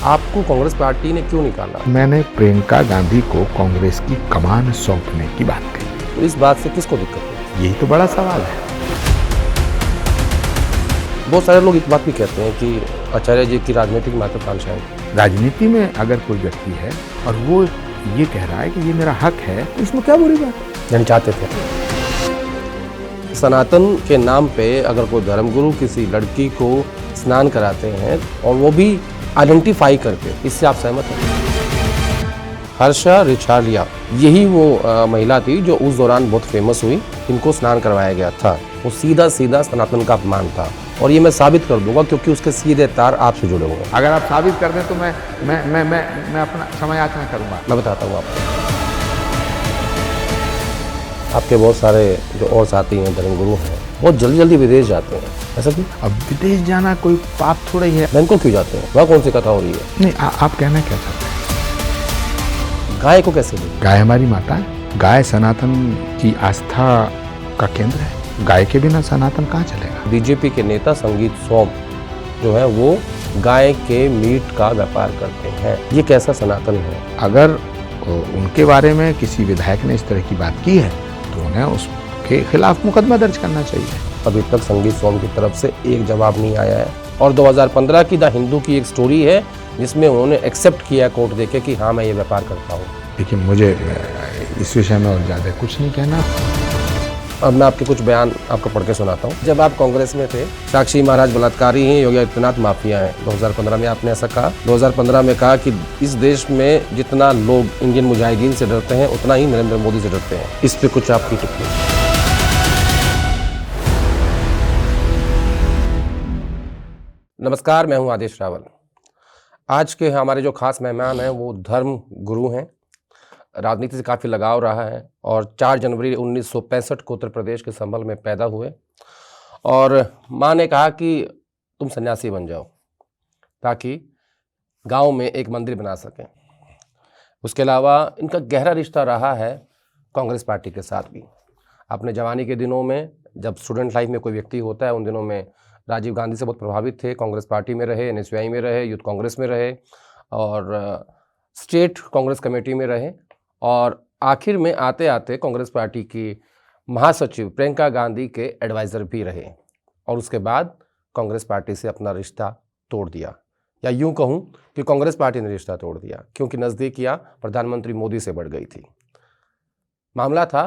आपको कांग्रेस पार्टी ने क्यों निकाला? मैंने प्रियंका गांधी को कांग्रेस की कमान सौंपने की बात कही। तो इस बात से किसको दिक्कत है? यही तो बड़ा सवाल है। बहुत सारे लोग इस बात भी कहते हैं कि आचार्य जी की राजनीतिक महत्वाकांक्षा है। राजनीति में अगर कोई व्यक्ति है और वो ये कह रहा है कि ये मेरा हक है, तो इसमें क्या बुरी बात है? यानी चाहते थे सनातन के नाम पे अगर कोई धर्मगुरु किसी लड़की को स्नान कराते हैं और वो भी आइडेंटिफाई करके, इससे आप सहमत हैं? हर्षा रिछालिया यही वो महिला थी जो उस दौरान बहुत फेमस हुई, इनको स्नान करवाया गया था। वो सीधा सीधा सनातन का अपमान था और ये मैं साबित कर दूंगा क्योंकि उसके सीधे तार आपसे जुड़े हुए हैं। अगर आप साबित कर दें तो मैं अपना समय याचना करूंगा। मैं बताता हूँ आपको। आपके बहुत सारे जो और साथी हैं, धर्मगुरु हैं, बहुत जल्दी जल्दी विदेश जाते हैं, ऐसा क्यों? अब विदेश जाना कोई पाप थोड़ा ही है। बैंकों क्यों जाते हैं? वहाँ कौन सी कथा हो रही है? नहीं, आप कहना क्या चाहते हैं? गाय को कैसे दें? गाय हमारी माता है। गाय सनातन की आस्था का केंद्र है। गाय के बिना सनातन कहाँ चलेगा? बीजेपी के नेता संगीत सोम जो है वो गाय के मीट का व्यापार करते हैं, ये कैसा सनातन है? अगर उनके बारे में किसी विधायक ने इस तरह की बात की है तो उन्हें उसके खिलाफ मुकदमा दर्ज करना चाहिए। अभी तक संगीत सोम की तरफ से एक जवाब नहीं आया है और 2015 की द हिंदू की एक स्टोरी है जिसमें उन्होंने एक्सेप्ट किया कोर्ट देके कि हाँ मैं ये व्यापार करता हूँ। लेकिन मुझे इस विषय में और ज़्यादा कुछ नहीं कहना। अब मैं आपके कुछ बयान आपको पढ़ के सुनाता हूँ। जब आप कांग्रेस में थे, साक्षी महाराज बलात्कारी हैं, योगी आदित्यनाथ माफिया हैं। 2015 में आपने ऐसा कहा। 2015 में कहा कि इस देश में जितना लोग इंडियन मुजाहिदीन से डरते हैं उतना ही नरेंद्र मोदी से डरते हैं। इस पे कुछ आपकी टिप्पणी? नमस्कार, मैं हूं आदेश रावल। आज के हमारे जो खास मेहमान हैं वो धर्म गुरु हैं, राजनीति से काफ़ी लगाव रहा है और 4 जनवरी 1965 को उत्तर प्रदेश के संभल में पैदा हुए और माँ ने कहा कि तुम सन्यासी बन जाओ ताकि गांव में एक मंदिर बना सकें। उसके अलावा इनका गहरा रिश्ता रहा है कांग्रेस पार्टी के साथ भी। अपने जवानी के दिनों में जब स्टूडेंट लाइफ में कोई व्यक्ति होता है, उन दिनों में राजीव गांधी से बहुत प्रभावित थे, कांग्रेस पार्टी में रहे, NSUI में रहे, यूथ कांग्रेस में रहे और स्टेट कांग्रेस कमेटी में रहे और आखिर में आते आते कांग्रेस पार्टी की महासचिव प्रियंका गांधी के एडवाइज़र भी रहे और उसके बाद कांग्रेस पार्टी से अपना रिश्ता तोड़ दिया, या यूं कहूं कि कांग्रेस पार्टी ने रिश्ता तोड़ दिया क्योंकि नज़दीकियां प्रधानमंत्री मोदी से बढ़ गई थी। मामला था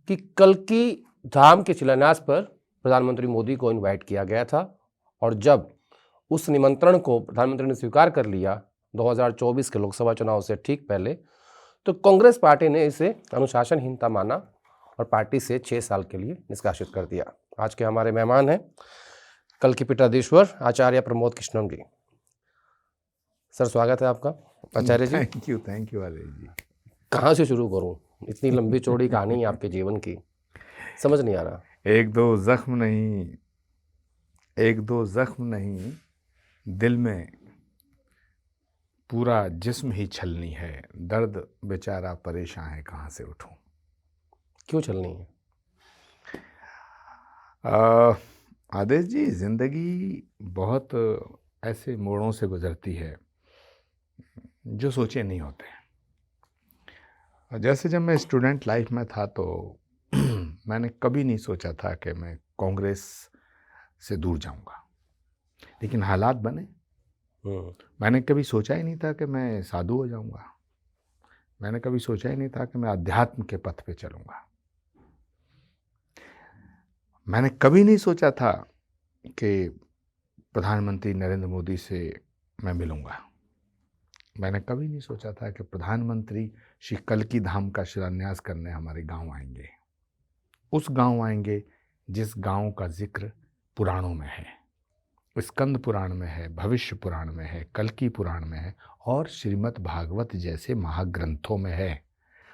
कि कल्कि धाम के शिलान्यास पर प्रधानमंत्री मोदी को इनवाइट किया गया था और जब उस निमंत्रण को प्रधानमंत्री ने स्वीकार कर लिया 2024 के लोकसभा चुनाव से ठीक पहले, तो कांग्रेस पार्टी ने इसे अनुशासनहीनता माना और पार्टी से 6 साल के लिए निष्कासित कर दिया। आज के हमारे मेहमान हैं कल्कि पीठाधीश्वर आचार्य प्रमोद कृष्णन जी। सर, स्वागत है आपका। आचार्य जी, थैंक यू आदेश जी। कहाँ से शुरू करूँ? इतनी लंबी चौड़ी कहानी है आपके जीवन की, समझ नहीं आ रहा। एक दो जख्म नहीं दिल में पूरा जिस्म ही छलनी है, दर्द बेचारा परेशान है, कहाँ से उठूं? क्यों चलनी है? आदेश जी, जिंदगी बहुत ऐसे मोड़ों से गुजरती है जो सोचे नहीं होते। जैसे जब मैं स्टूडेंट लाइफ में था तो मैंने कभी नहीं सोचा था कि मैं कांग्रेस से दूर जाऊंगा, लेकिन हालात बने। मैंने कभी सोचा ही नहीं था कि मैं साधु हो जाऊंगा। मैंने कभी सोचा ही नहीं था कि मैं अध्यात्म के पथ पे चलूंगा। मैंने कभी नहीं सोचा था कि प्रधानमंत्री नरेंद्र मोदी से मैं मिलूंगा। मैंने कभी नहीं सोचा था कि प्रधानमंत्री श्री कल्कि धाम का शिलान्यास करने हमारे गांव आएंगे। उस गांव आएंगे जिस गांव का जिक्र पुराणों में है, स्कंद पुराण में है, भविष्य पुराण में है, कल्कि पुराण में है और श्रीमद् भागवत जैसे महाग्रंथों में है।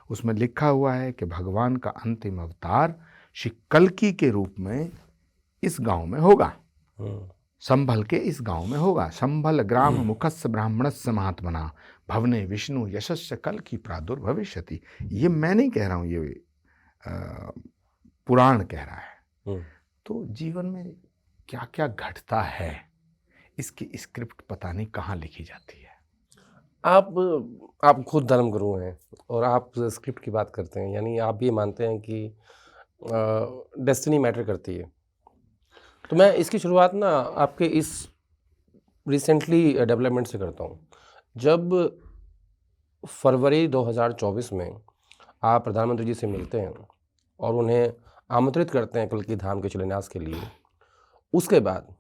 उसमें लिखा हुआ है कि भगवान का अंतिम अवतार श्री कल्कि के रूप में इस गांव में होगा, संभल के इस गांव में होगा। संभल ग्राम मुखस्य ब्राह्मणस्य महात्मना भवने विष्णु यशस्य कल्कि प्रादुर्भविष्यति। ये मैं नहीं कह रहा हूँ, ये पुराण कह रहा है। तो जीवन में क्या क्या घटता है इसकी स्क्रिप्ट पता नहीं कहाँ लिखी जाती है। आप खुद धर्मगुरु हैं और आप स्क्रिप्ट की बात करते हैं, यानी आप ये मानते हैं कि डेस्टिनी मैटर करती है। तो मैं इसकी शुरुआत ना आपके इस रिसेंटली डेवलपमेंट से करता हूँ। जब फरवरी 2024 में आप प्रधानमंत्री जी से मिलते हैं और उन्हें आमंत्रित करते हैं कल्कि धाम के शिलान्यास के लिए, उसके बाद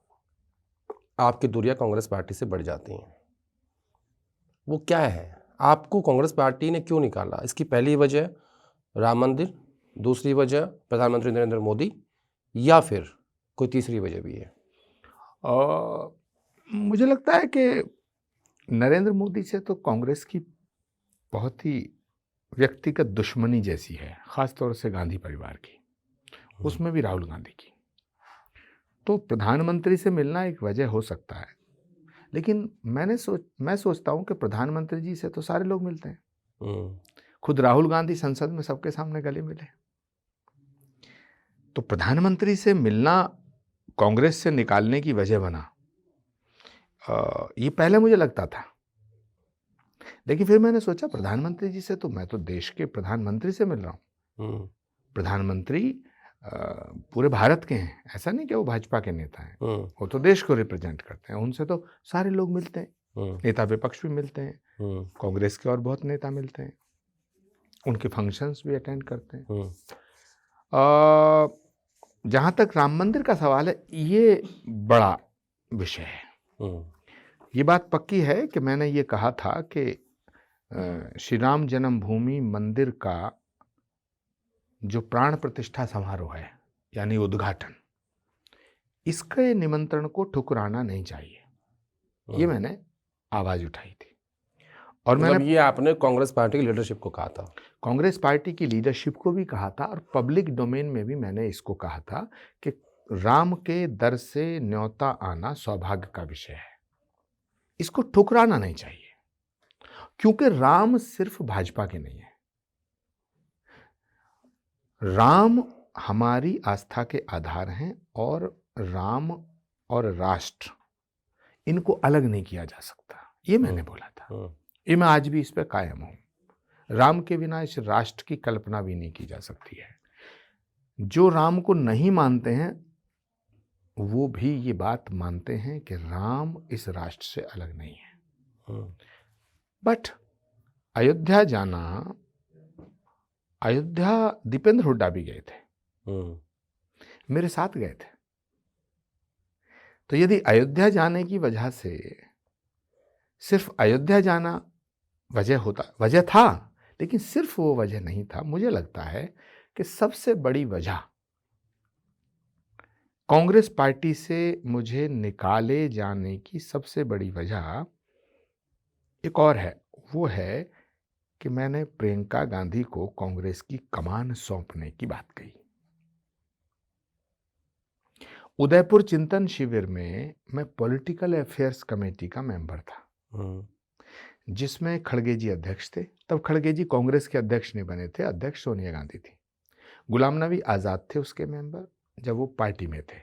आपकी दूरियां कांग्रेस पार्टी से बढ़ जाती हैं। वो क्या है? आपको कांग्रेस पार्टी ने क्यों निकाला? इसकी पहली वजह राम मंदिर, दूसरी वजह प्रधानमंत्री नरेंद्र मोदी, या फिर कोई तीसरी वजह भी है? और मुझे लगता है कि नरेंद्र मोदी से तो कांग्रेस की बहुत ही व्यक्तिगत दुश्मनी जैसी है, ख़ास तौर से गांधी परिवार की, उसमें भी राहुल गांधी की। तो प्रधानमंत्री से मिलना एक वजह हो सकता है, लेकिन मैं सोचता हूं कि प्रधानमंत्री जी से तो सारे लोग मिलते हैं। खुद राहुल गांधी संसद में सबके सामने गले मिले। तो प्रधानमंत्री से मिलना कांग्रेस से निकालने की वजह बना, ये पहले मुझे लगता था, लेकिन फिर मैंने सोचा प्रधानमंत्री जी से तो मैं तो देश के प्रधानमंत्री से मिल रहा हूँ। प्रधानमंत्री पूरे भारत के हैं, ऐसा नहीं कि वो भाजपा के नेता हैं, वो तो देश को रिप्रेजेंट करते हैं। उनसे तो सारे लोग मिलते हैं, नेता विपक्ष भी मिलते हैं, कांग्रेस के और बहुत नेता मिलते हैं, उनके फंक्शंस भी अटेंड करते हैं। जहाँ तक राम मंदिर का सवाल है, ये बड़ा विषय है। ये बात पक्की है कि मैंने ये कहा था कि श्री राम जन्मभूमि मंदिर का जो प्राण प्रतिष्ठा समारोह है, यानी उद्घाटन, इसके निमंत्रण को ठुकराना नहीं चाहिए, ये मैंने आवाज उठाई थी। और मैंने ये आपने कांग्रेस पार्टी की लीडरशिप को कहा था? कांग्रेस पार्टी की लीडरशिप को भी कहा था, और पब्लिक डोमेन में भी मैंने इसको कहा था कि राम के दर से न्योता आना सौभाग्य का विषय है, इसको ठुकराना नहीं चाहिए, क्योंकि राम सिर्फ भाजपा के नहीं है। राम हमारी आस्था के आधार हैं, और राम और राष्ट्र, इनको अलग नहीं किया जा सकता, ये मैंने बोला था। ये मैं आज भी इस पे कायम हूं। राम के बिना इस राष्ट्र की कल्पना भी नहीं की जा सकती है। जो राम को नहीं मानते हैं वो भी ये बात मानते हैं कि राम इस राष्ट्र से अलग नहीं है। बट अयोध्या जाना, अयोध्या दीपेंद्र हुड्डा भी गए थे, मेरे साथ गए थे। तो यदि अयोध्या जाने की वजह से सिर्फ अयोध्या जाना वजह था, लेकिन सिर्फ वो वजह नहीं था। मुझे लगता है कि सबसे बड़ी वजह कांग्रेस पार्टी से मुझे निकाले जाने की सबसे बड़ी वजह एक और है, वो है कि मैंने प्रियंका गांधी को कांग्रेस की कमान सौंपने की बात कही। उदयपुर चिंतन शिविर में मैं पॉलिटिकल अफेयर्स कमेटी का मेंबर था, जिसमें खड़गे जी अध्यक्ष थे। तब खड़गे जी कांग्रेस के अध्यक्ष नहीं बने थे, अध्यक्ष सोनिया गांधी थी। गुलाम नबी आजाद थे उसके मेंबर जब वो पार्टी में थे।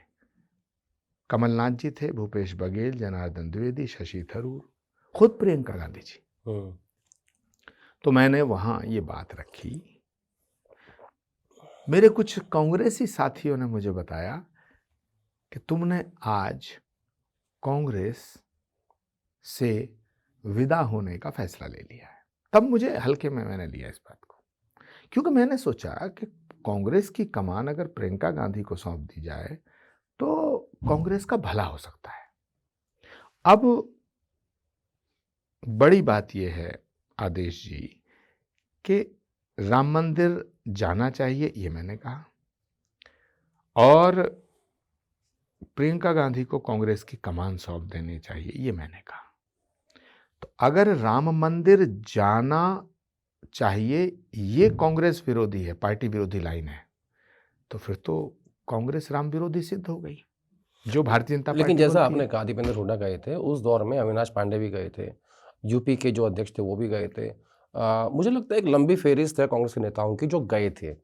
कमलनाथ जी थे, भूपेश बघेल, जनार्दन द्विवेदी, शशि थरूर, खुद प्रियंका गांधी जी। तो मैंने वहां ये बात रखी। मेरे कुछ कांग्रेसी साथियों ने मुझे बताया कि तुमने आज कांग्रेस से विदा होने का फैसला ले लिया है। तब मुझे हल्के में मैंने लिया इस बात को, क्योंकि मैंने सोचा कि कांग्रेस की कमान अगर प्रियंका गांधी को सौंप दी जाए तो कांग्रेस का भला हो सकता है। अब बड़ी बात यह है आदेश जी कि राम मंदिर जाना चाहिए, ये मैंने कहा, और प्रियंका गांधी को कांग्रेस की कमान सौंप देनी चाहिए, ये मैंने कहा। तो अगर राम मंदिर जाना चाहिए ये कांग्रेस विरोधी है, पार्टी विरोधी लाइन है, तो फिर तो कांग्रेस राम विरोधी सिद्ध हो गई, जो भारतीय जनता पार्टी। लेकिन जैसा आपने कहा दीपेंद्र हुड्डा गए थे, उस दौर में अविनाश पांडे भी गए थे, यूपी के जो अध्यक्ष थे वो भी गए थे। मुझे लगता है एक लंबी फेहरिस्त है कांग्रेस के नेताओं की जो गए थे,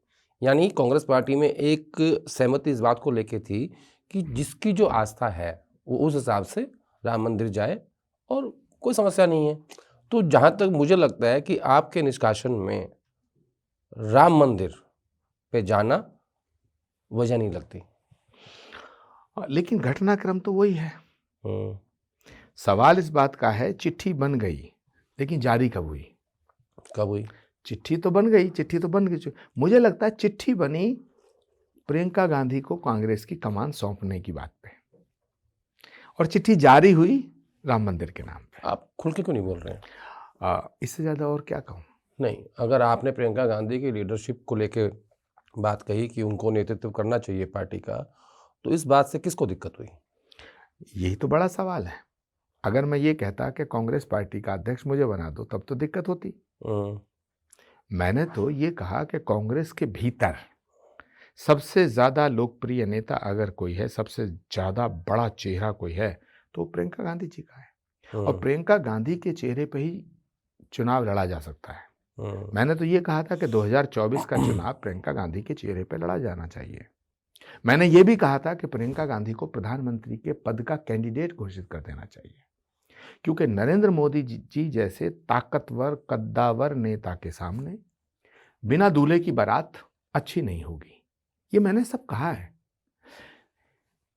यानी कांग्रेस पार्टी में एक सहमति इस बात को लेके थी कि जिसकी जो आस्था है वो उस हिसाब से राम मंदिर जाए और कोई समस्या नहीं है। तो जहाँ तक मुझे लगता है कि आपके निष्कासन में राम मंदिर पे जाना वजह नहीं लगती। लेकिन घटनाक्रम तो वही है। हम्म, सवाल इस बात का है, चिट्ठी बन गई लेकिन जारी कब हुई? कब हुई? चिट्ठी तो बन गई, चिट्ठी तो बन गई। मुझे लगता है चिट्ठी बनी प्रियंका गांधी को कांग्रेस की कमान सौंपने की बात पे, और चिट्ठी जारी हुई राम मंदिर के नाम पे। आप खुल के क्यों नहीं बोल रहे हैं? इससे ज्यादा और क्या कहूँ? नहीं, अगर आपने प्रियंका गांधी की लीडरशिप को लेके बात कही कि उनको नेतृत्व करना चाहिए पार्टी का, तो इस बात से किसको दिक्कत हुई? यही तो बड़ा सवाल है। अगर मैं ये कहता कि कांग्रेस पार्टी का अध्यक्ष मुझे बना दो, तब तो दिक्कत होती। हम्म, मैंने तो ये कहा कि कांग्रेस के भीतर सबसे ज्यादा लोकप्रिय नेता अगर कोई है, सबसे ज्यादा बड़ा चेहरा कोई है, तो प्रियंका गांधी जी का है। और हम्म, प्रियंका गांधी के चेहरे पे ही चुनाव लड़ा जा सकता है। हम्म, मैंने तो ये कहा था कि 2024 का चुनाव प्रियंका गांधी के चेहरे पे लड़ा जाना चाहिए। मैंने ये भी कहा था कि प्रियंका गांधी को प्रधानमंत्री के पद का कैंडिडेट घोषित कर देना चाहिए, क्योंकि नरेंद्र मोदी जी जैसे ताकतवर कद्दावर नेता के सामने बिना दूल्हे की बारात अच्छी नहीं होगी। ये मैंने सब कहा है।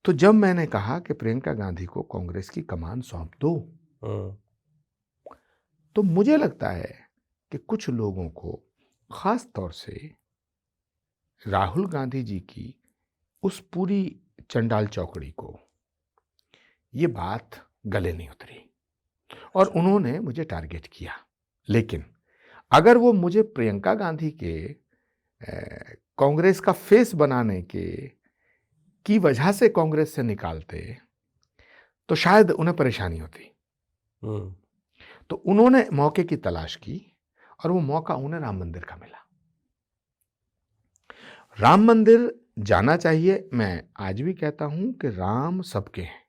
तो जब मैंने कहा कि प्रियंका गांधी को कांग्रेस की कमान सौंप दो, हम्म, तो मुझे लगता है कि कुछ लोगों को, खास तौर से राहुल गांधी जी की उस पूरी चंडाल चौकड़ी को, ये बात गले नहीं उतरी और उन्होंने मुझे टारगेट किया। लेकिन अगर वो मुझे प्रियंका गांधी के कांग्रेस का फेस बनाने के की वजह से कांग्रेस से निकालते, तो शायद उन्हें परेशानी होती। हम्म, तो उन्होंने मौके की तलाश की और वो मौका उन्हें राम मंदिर का मिला। राम मंदिर जाना चाहिए। मैं आज भी कहता हूं कि राम सबके हैं,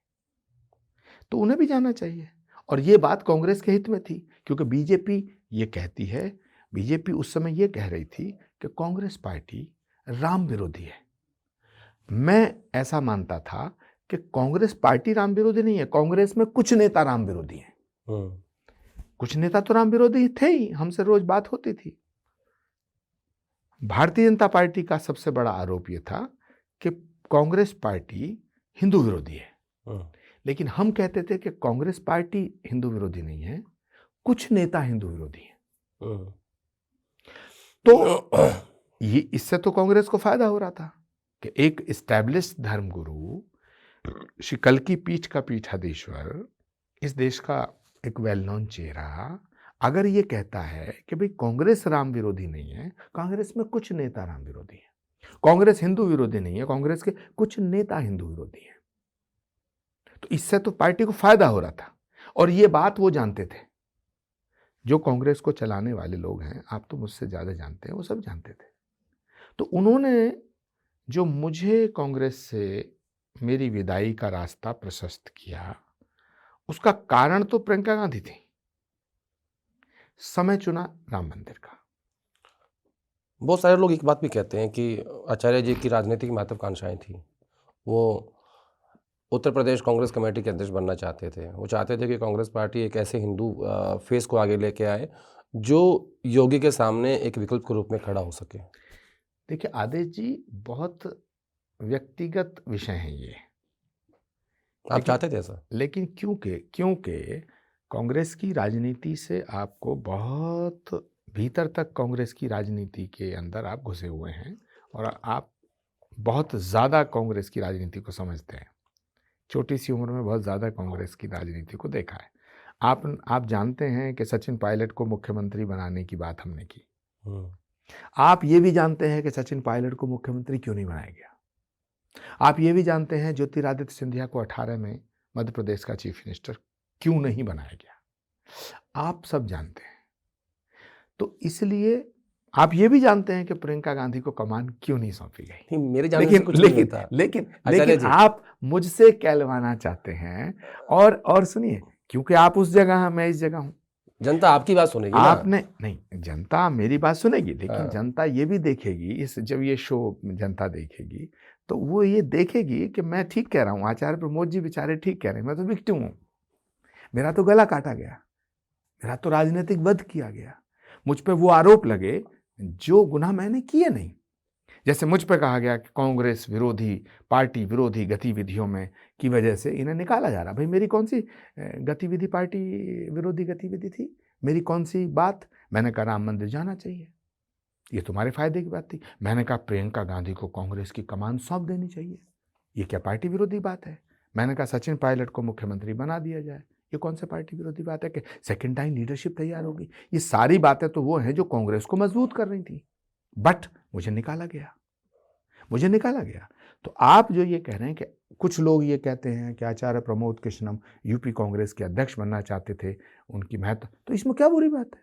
तो उन्हें भी जाना चाहिए। और ये बात कांग्रेस के हित में थी, क्योंकि बीजेपी ये कहती है, बीजेपी उस समय ये कह रही थी कि कांग्रेस पार्टी राम विरोधी है। मैं ऐसा मानता था कि कांग्रेस पार्टी राम विरोधी नहीं है, कांग्रेस में कुछ नेता राम विरोधी हैं। हम्म, कुछ नेता तो राम विरोधी थे ही, हमसे रोज बात होती थी। भारतीय जनता पार्टी का सबसे बड़ा आरोप यह था कि कांग्रेस पार्टी हिंदू विरोधी है। हम्म, लेकिन हम कहते थे कि कांग्रेस पार्टी हिंदू विरोधी नहीं है, कुछ नेता हिंदू विरोधी हैं। हम्म, तो ये इससे तो कांग्रेस को फायदा हो रहा था कि एक इस्टेब्लिश धर्मगुरु, श्री कल्की पीठ का पीठाधीश्वर, इस देश का एक वेल नोन चेहरा, अगर ये कहता है कि भाई कांग्रेस राम विरोधी नहीं है, कांग्रेस में कुछ नेता राम विरोधी हैं। कांग्रेस हिंदू विरोधी नहीं है, कांग्रेस के कुछ नेता हिंदू विरोधी हैं। तो इससे तो पार्टी को फायदा हो रहा था, और ये बात वो जानते थे। जो कांग्रेस को चलाने वाले लोग हैं, आप तो मुझसे ज्यादा जानते हैं, वो सब जानते थे। तो उन्होंने जो मुझे कांग्रेस से मेरी विदाई का रास्ता प्रशस्त किया, उसका कारण तो प्रियंका गांधी थी। समय चुना राम मंदिर का। बहुत सारे लोग एक बात भी कहते हैं कि आचार्य जी की राजनीतिक महत्वाकांक्षाएं थी। वो उत्तर प्रदेश कांग्रेस कमेटी के अध्यक्ष बनना चाहते थे। वो चाहते थे कि कांग्रेस पार्टी एक ऐसे हिंदू फेस को आगे लेके आए जो योगी के सामने एक विकल्प के रूप में खड़ा हो सके। देखिए आदेश जी, बहुत व्यक्तिगत विषय है ये। आप चाहते थे ऐसा? लेकिन क्योंकि क्योंकि कांग्रेस की राजनीति से आपको बहुत भीतर तक, कांग्रेस की राजनीति के अंदर आप घुसे हुए हैं और आप बहुत ज़्यादा कांग्रेस की राजनीति को समझते हैं। छोटी सी उम्र में बहुत ज़्यादा कांग्रेस की राजनीति को देखा है। आप जानते हैं कि सचिन पायलट को मुख्यमंत्री बनाने की बात हमने की। आप ये भी जानते हैं कि सचिन पायलट को मुख्यमंत्री क्यों नहीं बनाया गया। आप ये भी जानते हैं ज्योतिरादित्य सिंधिया को 18 में मध्य प्रदेश का चीफ मिनिस्टर क्यों नहीं बनाया गया। आप सब जानते हैं। तो इसलिए आप ये भी जानते हैं कि प्रियंका गांधी को कमान क्यों नहीं सौंपी गई। नहीं, मेरे जानने से कुछ नहीं होता। लेकिन आप मुझसे कहलवाना चाहते हैं। और सुनिए, क्योंकि आप उस जगह हैं, मैं इस जगह हूं। जनता आपकी बात सुनेगी ना। आपने नहीं, जनता मेरी बात सुनेगी, लेकिन हाँ। जनता ये भी देखेगी, जब ये शो जनता देखेगी तो वो ये देखेगी कि मैं ठीक कह रहा हूँ, आचार्य प्रमोद जी बेचारे ठीक कह रहे हैं, मैं तो विक्टिम हूँ, मेरा तो गला काटा गया, मेरा तो राजनीतिक वध किया गया, मुझ पे वो आरोप लगे जो गुनाह मैंने किए नहीं। जैसे मुझ पे कहा गया कि कांग्रेस विरोधी, पार्टी विरोधी गतिविधियों में की वजह से इन्हें निकाला जा रहा। भाई मेरी कौन सी गतिविधि पार्टी विरोधी गतिविधि थी? मेरी कौन सी बात? मैंने कहा राम मंदिर जाना चाहिए, ये तुम्हारे फायदे की बात थी। मैंने कहा प्रियंका गांधी को कांग्रेस की कमान सौंप देनी चाहिए, ये क्या पार्टी विरोधी बात है? मैंने कहा सचिन पायलट को मुख्यमंत्री बना दिया जाए, ये कौन सा पार्टी विरोधी बात है कि सेकेंड टाइम लीडरशिप तैयार होगी? ये सारी बातें तो वो हैं जो कांग्रेस को मजबूत कर रही थी, बट मुझे निकाला गया, मुझे निकाला गया। तो आप जो ये कह रहे हैं कि कुछ लोग ये कहते हैं कि आचार्य प्रमोद कृष्णम यूपी कांग्रेस के अध्यक्ष बनना चाहते थे, उनकी महत्व, तो इसमें क्या बुरी बात है?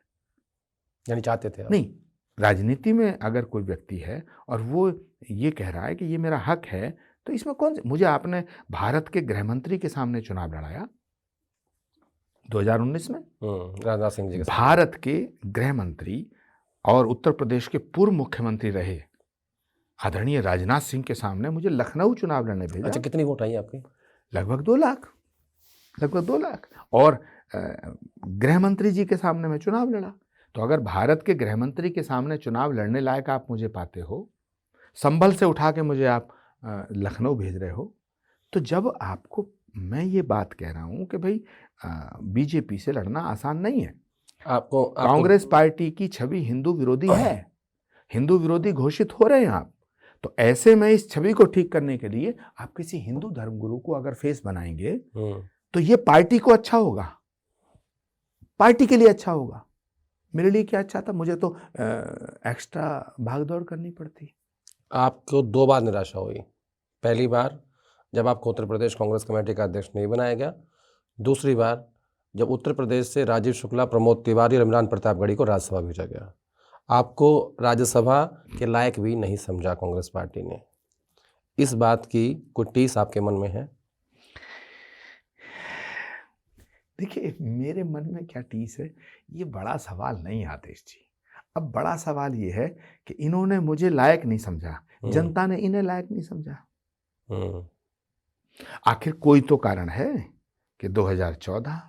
यानी चाहते थे आप? नहीं, राजनीति में अगर कोई व्यक्ति है और वो ये कह रहा है कि ये मेरा हक है, तो इसमें कौन से? मुझे आपने भारत के गृह मंत्री के सामने चुनाव लड़ाया 2019 में, राजनाथ सिंह जी के साथ। भारत के गृह मंत्री और उत्तर प्रदेश के पूर्व मुख्यमंत्री रहे आदरणीय राजनाथ सिंह के सामने मुझे लखनऊ चुनाव लड़ने भेजा। अच्छा, कितनी वोट आई आपकी? लगभग 2 लाख, लगभग 2 लाख। और गृह मंत्री जी के सामने मैं चुनाव लड़ा। तो अगर भारत के गृह मंत्री के सामने चुनाव लड़ने लायक आप मुझे पाते हो, संभल से उठा के मुझे आप लखनऊ भेज रहे हो, तो जब आपको मैं ये बात कह रहा हूँ कि भाई बीजेपी से लड़ना आसान नहीं है। आपको कांग्रेस पार्टी की छवि हिंदू विरोधी है, हिंदू विरोधी घोषित हो रहे हैं आप। तो ऐसे में इस छवि को ठीक करने के लिए आप किसी हिंदू धर्मगुरु को अगर फेस बनाएंगे तो ये पार्टी को अच्छा होगा, पार्टी के लिए अच्छा होगा। मेरे लिए क्या अच्छा था? मुझे तो एक्स्ट्रा भागदौड़ करनी पड़ती। आपको 2 बार निराशा हुई। पहली बार जब आपको उत्तर प्रदेश कांग्रेस कमेटी का अध्यक्ष नहीं बनाया गया, दूसरी बार जब उत्तर प्रदेश से राजीव शुक्ला, प्रमोद तिवारी और इमरान प्रतापगढ़ी को राज्यसभा भेजा गया। आपको राज्यसभा के लायक भी नहीं समझा कांग्रेस पार्टी ने। इस बात की कोई टीस आपके मन में है? देखिए, मेरे मन में क्या टीस है, ये बड़ा सवाल नहीं आदेश जी। अब बड़ा सवाल ये है कि इन्होंने मुझे लायक नहीं समझा, जनता ने इन्हें लायक नहीं समझा। आखिर कोई तो कारण है कि 2014,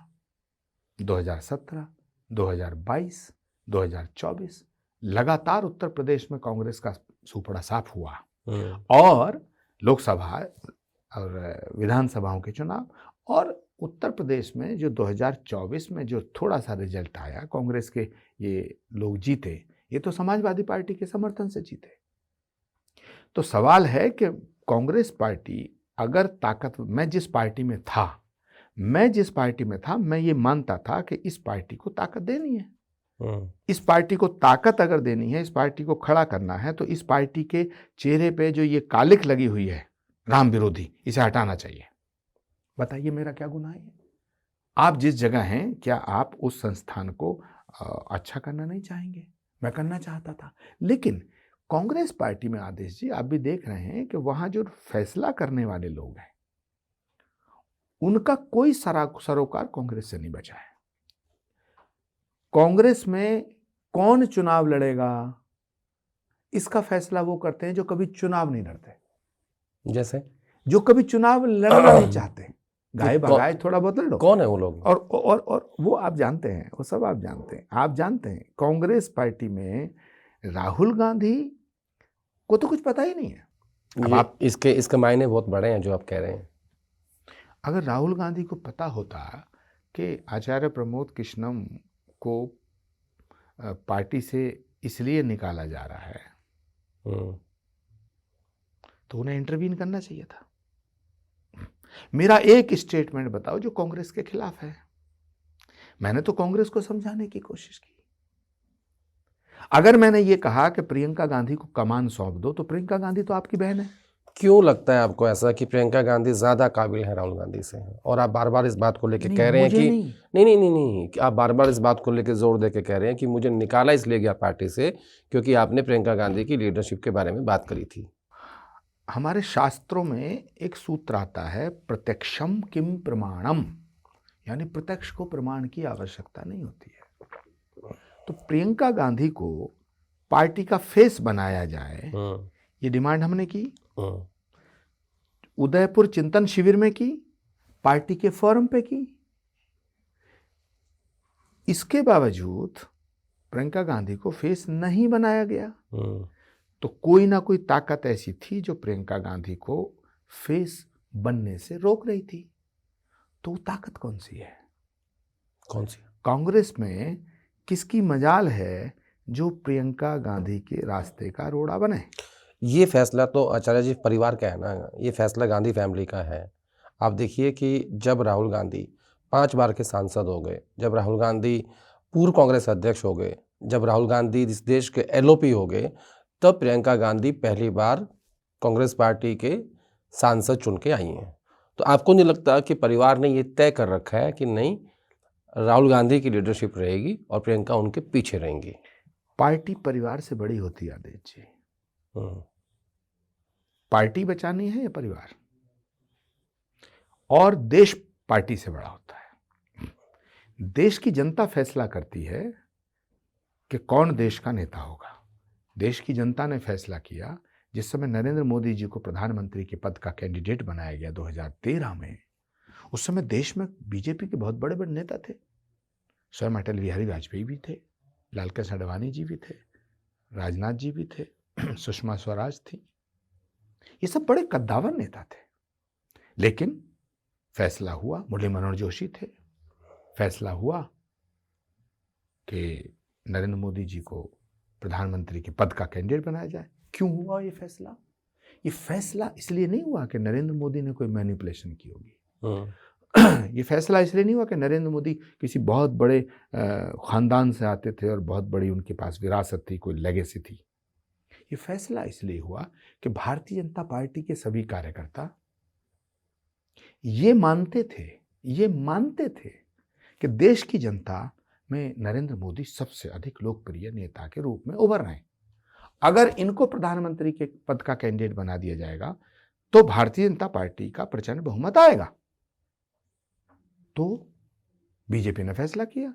2017, 2022, 2024 लगातार उत्तर प्रदेश में कांग्रेस का सुपड़ा साफ हुआ और लोकसभा और विधानसभाओं के चुनाव, और उत्तर प्रदेश में जो 2024 में जो थोड़ा सा रिजल्ट आया, कांग्रेस के ये लोग जीते, ये तो समाजवादी पार्टी के समर्थन से जीते। तो सवाल है कि कांग्रेस पार्टी अगर ताकत, मैं जिस पार्टी में था, मैं ये मानता था कि इस पार्टी को ताकत देनी है, इस पार्टी को ताकत अगर देनी है, इस पार्टी को खड़ा करना है, तो इस पार्टी के चेहरे पे जो ये कालिख लगी हुई है राम विरोधी, इसे हटाना चाहिए। बताइए मेरा क्या गुनाह है? आप जिस जगह हैं, क्या आप उस संस्थान को अच्छा करना नहीं चाहेंगे? मैं करना चाहता था, लेकिन कांग्रेस पार्टी में आदेश जी आप भी देख रहे हैं कि वहां जो फैसला करने वाले लोग हैं उनका कोई सरोकार कांग्रेस से नहीं बचा है। कांग्रेस में कौन चुनाव लड़ेगा इसका फैसला वो करते हैं जो कभी चुनाव नहीं लड़ते, जैसे जो कभी चुनाव लड़ना नहीं चाहते। गाय बगाए थोड़ा बहुत लड़ो। कौन है वो लोग? और वो आप जानते हैं, वो सब आप जानते हैं। आप जानते हैं कांग्रेस पार्टी में राहुल गांधी को तो कुछ पता ही नहीं है। अब आप इसके मायने बहुत बड़े हैं जो आप कह रहे हैं। अगर राहुल गांधी को पता होता कि आचार्य प्रमोद कृष्णम को पार्टी से इसलिए निकाला जा रहा है तो उन्हें इंटरवीन करना चाहिए था। मेरा एक स्टेटमेंट बताओ जो कांग्रेस के खिलाफ है। मैंने तो कांग्रेस को समझाने की कोशिश की। अगर मैंने ये कहा कि प्रियंका गांधी को कमान सौंप दो, तो प्रियंका गांधी तो आपकी बहन है। क्यों लगता है आपको ऐसा कि प्रियंका गांधी ज्यादा काबिल है राहुल गांधी से? और आप बार बार इस बात को लेकर कह रहे हैं कि नहीं, आप बार बार इस बात को लेकर जोर देकर कह रहे हैं कि मुझे निकाला इसलिए गया पार्टी से क्योंकि आपने प्रियंका गांधी की लीडरशिप के बारे में बात करी थी। हमारे शास्त्रों में एक सूत्र आता है, प्रत्यक्षम किम प्रमाणम, यानी प्रत्यक्ष को प्रमाण की आवश्यकता नहीं होती है। तो प्रियंका गांधी को पार्टी का फेस बनाया जाए, ये डिमांड हमने की, उदयपुर चिंतन शिविर में की, पार्टी के फोरम पे की। इसके बावजूद प्रियंका गांधी को फेस नहीं बनाया गया। तो कोई ना कोई ताकत ऐसी थी जो प्रियंका गांधी को फेस बनने से रोक रही थी। तो वो ताकत कौन सी है? कौन सी? कांग्रेस में किसकी मजाल है जो प्रियंका गांधी के रास्ते का रोड़ा बने? ये फैसला तो आचार्य जी परिवार का है ना, ये फैसला गांधी फैमिली का है। आप देखिए कि जब राहुल गांधी 5 बार के सांसद हो गए, जब राहुल गांधी पूर्व कांग्रेस अध्यक्ष हो गए, जब राहुल गांधी इस देश के एलओपी हो गए, तब प्रियंका गांधी पहली बार कांग्रेस पार्टी के सांसद चुन के आई हैं। तो आपको नहीं लगता कि परिवार ने ये तय कर रखा है कि नहीं, राहुल गांधी की लीडरशिप रहेगी और प्रियंका उनके पीछे रहेंगी? पार्टी परिवार से बड़ी होती है आदित्य जी। पार्टी बचानी है या परिवार? और देश पार्टी से बड़ा होता है। देश की जनता फैसला करती है कि कौन देश का नेता होगा। देश की जनता ने फैसला किया जिस समय नरेंद्र मोदी जी को प्रधानमंत्री के पद का कैंडिडेट बनाया गया 2013 में, उस समय देश में बीजेपी के बहुत बड़े बड़े नेता थे। स्वयं अटल बिहारी वाजपेयी भी थे, लालकृष्ण आडवाणी जी भी थे, राजनाथ जी भी थे, सुषमा स्वराज थी। ये सब बड़े कद्दावर नेता थे। लेकिन फैसला हुआ, मुरली मनोहर जोशी थे, फैसला हुआ कि नरेंद्र मोदी जी को प्रधानमंत्री के पद का कैंडिडेट बनाया जाए। क्यों हुआ ये फैसला? ये फैसला इसलिए नहीं हुआ कि नरेंद्र मोदी ने कोई मैनिपुलेशन की होगी। ये फैसला इसलिए नहीं हुआ कि नरेंद्र मोदी किसी बहुत बड़े खानदान से आते थे और बहुत बड़ी उनके पास विरासत थी, कोई लेगेसी थी। ये फैसला इसलिए हुआ कि भारतीय जनता पार्टी के सभी कार्यकर्ता ये मानते थे कि देश की जनता में नरेंद्र मोदी सबसे अधिक लोकप्रिय नेता के रूप में उभर रहे हैं। अगर इनको प्रधानमंत्री के पद का कैंडिडेट बना दिया जाएगा तो भारतीय जनता पार्टी का प्रचंड बहुमत आएगा। तो बीजेपी ने फैसला किया।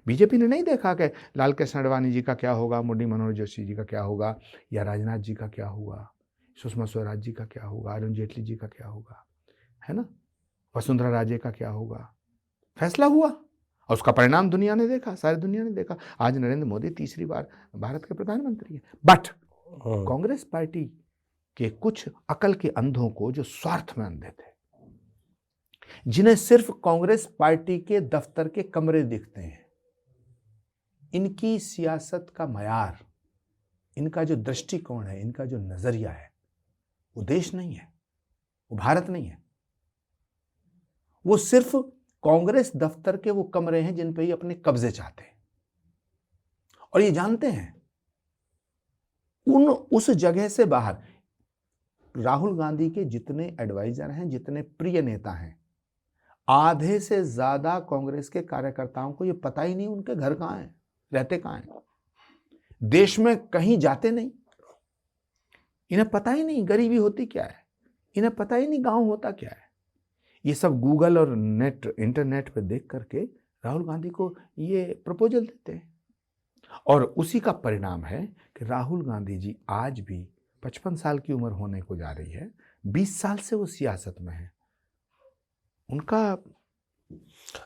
बीजेपी ने नहीं देखा कि लालकृष्ण आडवाणी जी का क्या होगा, मुरली मनोहर जोशी जी का क्या होगा, या राजनाथ जी का क्या होगा, सुषमा स्वराज जी का क्या होगा, अरुण जेटली जी का क्या होगा, है ना, वसुंधरा राजे का क्या होगा। फैसला हुआ और उसका परिणाम दुनिया ने देखा, सारी दुनिया ने देखा। आज नरेंद्र मोदी तीसरी बार भारत के प्रधानमंत्री हैं। बट कांग्रेस पार्टी के कुछ अकल के अंधों को, जो स्वार्थ में अंधे थे, जिन्हें सिर्फ कांग्रेस पार्टी के दफ्तर के कमरे दिखते हैं, इनकी सियासत का मयार, इनका जो दृष्टिकोण है, इनका जो नजरिया है, वो देश नहीं है, वो भारत नहीं है। वो सिर्फ कांग्रेस दफ्तर के वो कमरे हैं जिन पे ये अपने कब्जे चाहते हैं। और ये जानते हैं उस जगह से बाहर राहुल गांधी के जितने एडवाइजर हैं, जितने प्रिय नेता हैं, आधे से ज्यादा कांग्रेस के कार्यकर्ताओं को ये पता ही नहीं उनके घर कहां हैं, रहते कहां हैं, देश में कहीं जाते नहीं। इन्हें पता ही नहीं गरीबी होती क्या है, इन्हें पता ही नहीं गांव होता क्या है। ये सब गूगल और इंटरनेट पे देख करके राहुल गांधी को ये प्रपोजल देते हैं। और उसी का परिणाम है कि राहुल गांधी जी आज भी 55 साल की उम्र होने को जा रही है, 20 साल से वो सियासत में है। उनका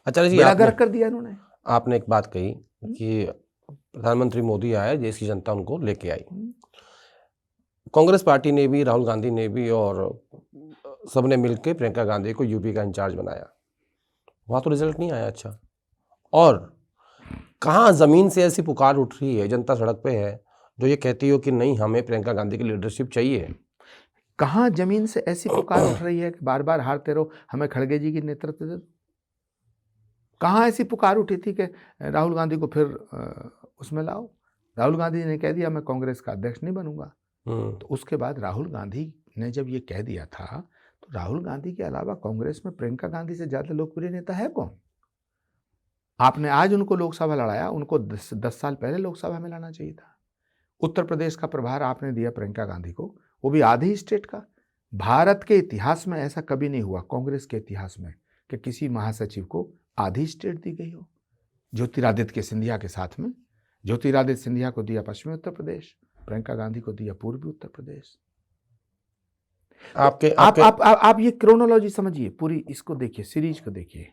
आचार्य जी बेड़ा गर्क कर दिया इन्होंने। आपने एक बात कही कि प्रधानमंत्री मोदी आए, देश की जनता उनको लेके आई। कांग्रेस पार्टी ने भी, राहुल गांधी ने भी और सबने मिलकर प्रियंका गांधी को यूपी का इंचार्ज बनाया। वहाँ तो रिजल्ट नहीं आया अच्छा। और कहाँ ज़मीन से ऐसी पुकार उठ रही है, जनता सड़क पे है, जो ये कहती हो कि नहीं, हमें प्रियंका गांधी की लीडरशिप चाहिए। कहाँ जमीन से ऐसी पुकार उठ रही है कि बार बार हारते रहो, हमें खड़गे जी की नेतृत्व दे दो। कहाँ ऐसी पुकार उठी थी कि राहुल गांधी को फिर उसमें लाओ। राहुल गांधी ने कह दिया मैं कांग्रेस का अध्यक्ष नहीं बनूंगा। तो उसके बाद राहुल गांधी ने जब ये कह दिया था, तो राहुल गांधी के अलावा कांग्रेस में प्रियंका गांधी से ज्यादा लोकप्रिय नेता है कौन? आपने आज उनको लोकसभा लड़ाया, उनको 10 साल पहले लोकसभा में लाना चाहिए था। उत्तर प्रदेश का प्रभार आपने दिया प्रियंका गांधी को, वो भी आधी स्टेट का। भारत के इतिहास में ऐसा कभी नहीं हुआ, कांग्रेस के इतिहास में, कि किसी महासचिव को आधी स्टेट दी गई हो। ज्योतिरादित्य सिंधिया के साथ में, ज्योतिरादित्य सिंधिया को दिया पश्चिमी उत्तर प्रदेश, प्रियंका गांधी को दिया पूर्वी उत्तर प्रदेश। आप ये क्रोनोलॉजी समझिए, पूरी इसको देखिए, सीरीज को देखिए।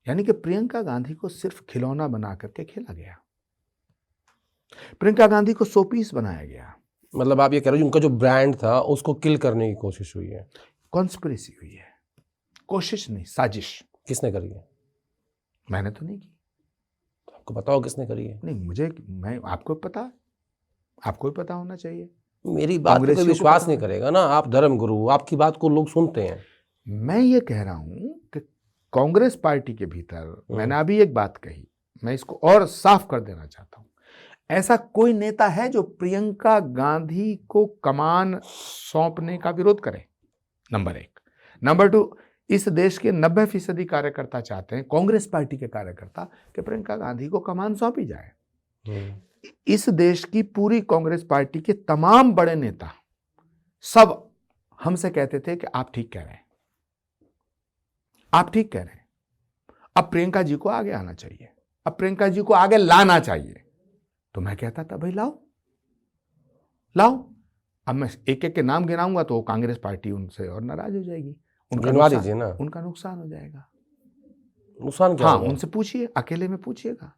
यानी कि प्रियंका गांधी को सिर्फ खिलौना बना करके खेला गया, प्रियंका गांधी को शोपीस बनाया गया। मतलब आप ये कह रहे हो उनका जो ब्रांड था उसको किल करने की कोशिश हुई है। कॉन्स्पिरेसी हुई है, कोशिश नहीं, साजिश। किसने करी है? मैंने तो नहीं की। आपको पता हो किसने करी है? नहीं, मैं आपको पता है, आपको भी पता होना चाहिए। मेरी बात पे कोई कांग्रेसियों को विश्वास पता नहीं है। करेगा ना, आप धर्म गुरु, आपकी बात को लोग सुनते हैं। मैं ये कह रहा हूं कि कांग्रेस पार्टी के भीतर, मैंने अभी एक बात कही, मैं इसको और साफ कर देना चाहता हूं। ऐसा कोई नेता है जो प्रियंका गांधी को कमान सौंपने का विरोध करे? नंबर एक। नंबर टू, इस देश के 90% कार्यकर्ता चाहते हैं, कांग्रेस पार्टी के कार्यकर्ता, कि प्रियंका गांधी को कमान सौंपी जाए। इस देश की पूरी कांग्रेस पार्टी के तमाम बड़े नेता सब हमसे कहते थे कि आप ठीक कह रहे हैं, आप ठीक कह रहे हैं, अब प्रियंका जी को आगे आना चाहिए, अब प्रियंका जी को आगे लाना चाहिए। तो मैं कहता था भाई लाओ लाओ। अब मैं एक एक के नाम गिनाऊंगा तो कांग्रेस पार्टी उनसे और नाराज हो जाएगी, गिनवा दीजिए ना। उनका नुकसान हो जाएगा। नुकसान क्या हाँ, होगा? उनसे पूछिए, अकेले में पूछिएगा,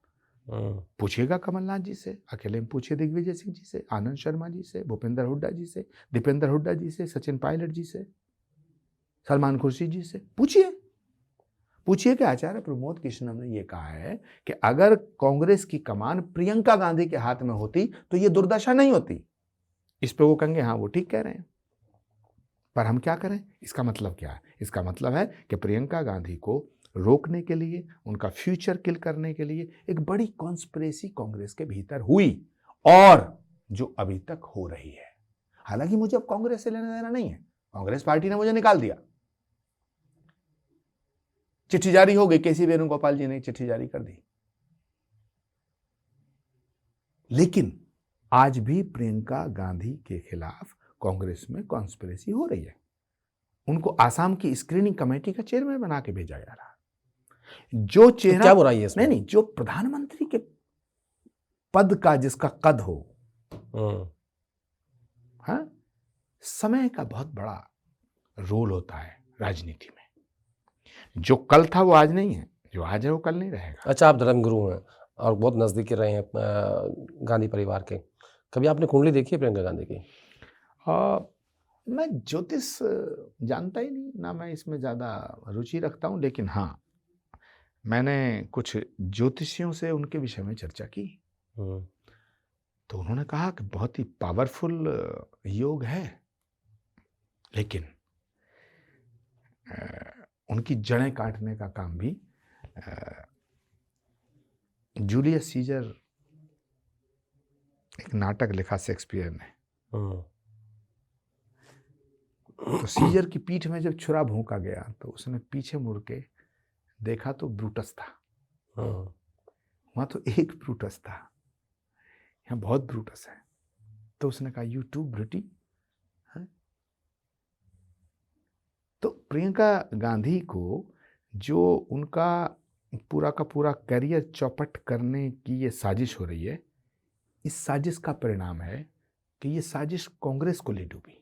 पूछिएगा कमलनाथ जी से, अकेले में पूछिए दिग्विजय सिंह जी से, आनंद शर्मा जी से, भूपेंद्र हुड्डा जी से, दीपेंद्र हुड्डा जी से, सचिन पायलट जी से, सलमान खुर्शीद जी से पूछिए। पूछिए कि आचार्य प्रमोद कृष्णम ने यह कहा है कि अगर कांग्रेस की कमान प्रियंका गांधी के हाथ में होती तो यह दुर्दशा नहीं होती। इस पे वो कहेंगे हाँ वो ठीक कह रहे हैं, पर हम क्या करें? इसका मतलब क्या है? इसका मतलब है कि प्रियंका गांधी को रोकने के लिए, उनका फ्यूचर किल करने के लिए एक बड़ी कॉन्स्पिरेसी कांग्रेस के भीतर हुई और जो अभी तक हो रही है। हालांकि मुझे अब कांग्रेस से लेना देना नहीं है, कांग्रेस पार्टी ने मुझे निकाल दिया, चिट्ठी जारी हो गई, केसी वेणुगोपाल जी ने चिट्ठी जारी कर दी, लेकिन आज भी प्रियंका गांधी के खिलाफ कांग्रेस में कॉन्स्पिरेसी हो रही है। उनको आसाम की स्क्रीनिंग कमेटी का चेयरमैन बना के भेजा जा रहा है। जो चेहरा, क्या बुराई है इसमें? नहीं, जो प्रधानमंत्री के पद का जिसका कद हो, हाँ, समय का बहुत बड़ा रोल होता है राजनीति में। जो कल था वो आज नहीं है, जो आज है वो कल नहीं रहेगा। अच्छा, आप धर्मगुरु हैं और बहुत नज़दीकी रहे हैं गांधी परिवार के। कभी आपने कुंडली देखी है प्रियंका गांधी की? मैं ज्योतिष जानता ही नहीं ना, मैं इसमें ज़्यादा रुचि रखता हूँ, लेकिन हाँ मैंने कुछ ज्योतिषियों से उनके विषय में चर्चा की तो उन्होंने कहा कि बहुत ही पावरफुल योग है, लेकिन उनकी जड़ें काटने का काम भी जूलियस सीजर, एक नाटक लिखा शेक्सपियर ने, तो सीजर की पीठ में जब छुरा भोंका गया तो उसने पीछे मुड़ के देखा तो ब्रूटस था। वहां तो एक ब्रूटस था, यहाँ बहुत ब्रूटस है। तो उसने कहा यू टू ब्रूटी। तो प्रियंका गांधी को जो उनका पूरा का पूरा करियर चौपट करने की ये साजिश हो रही है, इस साजिश का परिणाम है कि ये साजिश कांग्रेस को ले डूबी।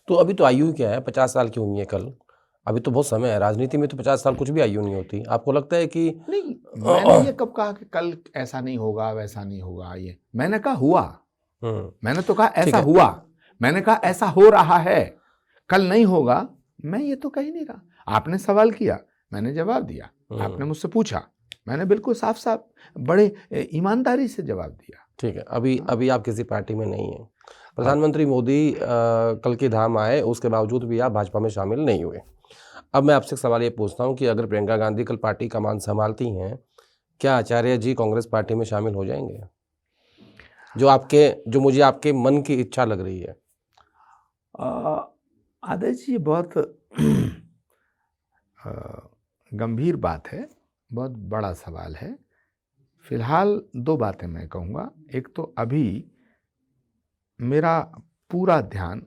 तो अभी तो आयु क्या है, 50 साल की हुई है कल, अभी तो बहुत समय है। राजनीति में तो 50 साल कुछ भी आयु नहीं होती। आपको लगता है कि नहीं, मैंने ये कब कहा कि कल ऐसा नहीं होगा वैसा नहीं होगा? ये मैंने कहा हुआ, मैंने तो कहा ऐसा हुआ, मैंने कहा ऐसा हो रहा है, कल नहीं होगा मैं ये तो कह ही नहीं रहा। आपने सवाल किया, मैंने जवाब दिया, आपने मुझसे पूछा, मैंने बिल्कुल साफ साफ बड़े ईमानदारी से जवाब दिया। ठीक है, अभी आप किसी पार्टी में नहीं हैं। प्रधानमंत्री मोदी कल की धाम आए, उसके बावजूद भी आप भाजपा में शामिल नहीं हुए। अब मैं आपसे एक सवाल ये पूछता हूँ कि अगर प्रियंका गांधी कल पार्टी कमान संभालती हैं, क्या आचार्य जी कांग्रेस पार्टी में शामिल हो जाएंगे? जो मुझे आपके मन की इच्छा लग रही है। आदर्श जी, बहुत गंभीर बात है, बहुत बड़ा सवाल है। फिलहाल दो बातें मैं कहूँगा। एक तो अभी मेरा पूरा ध्यान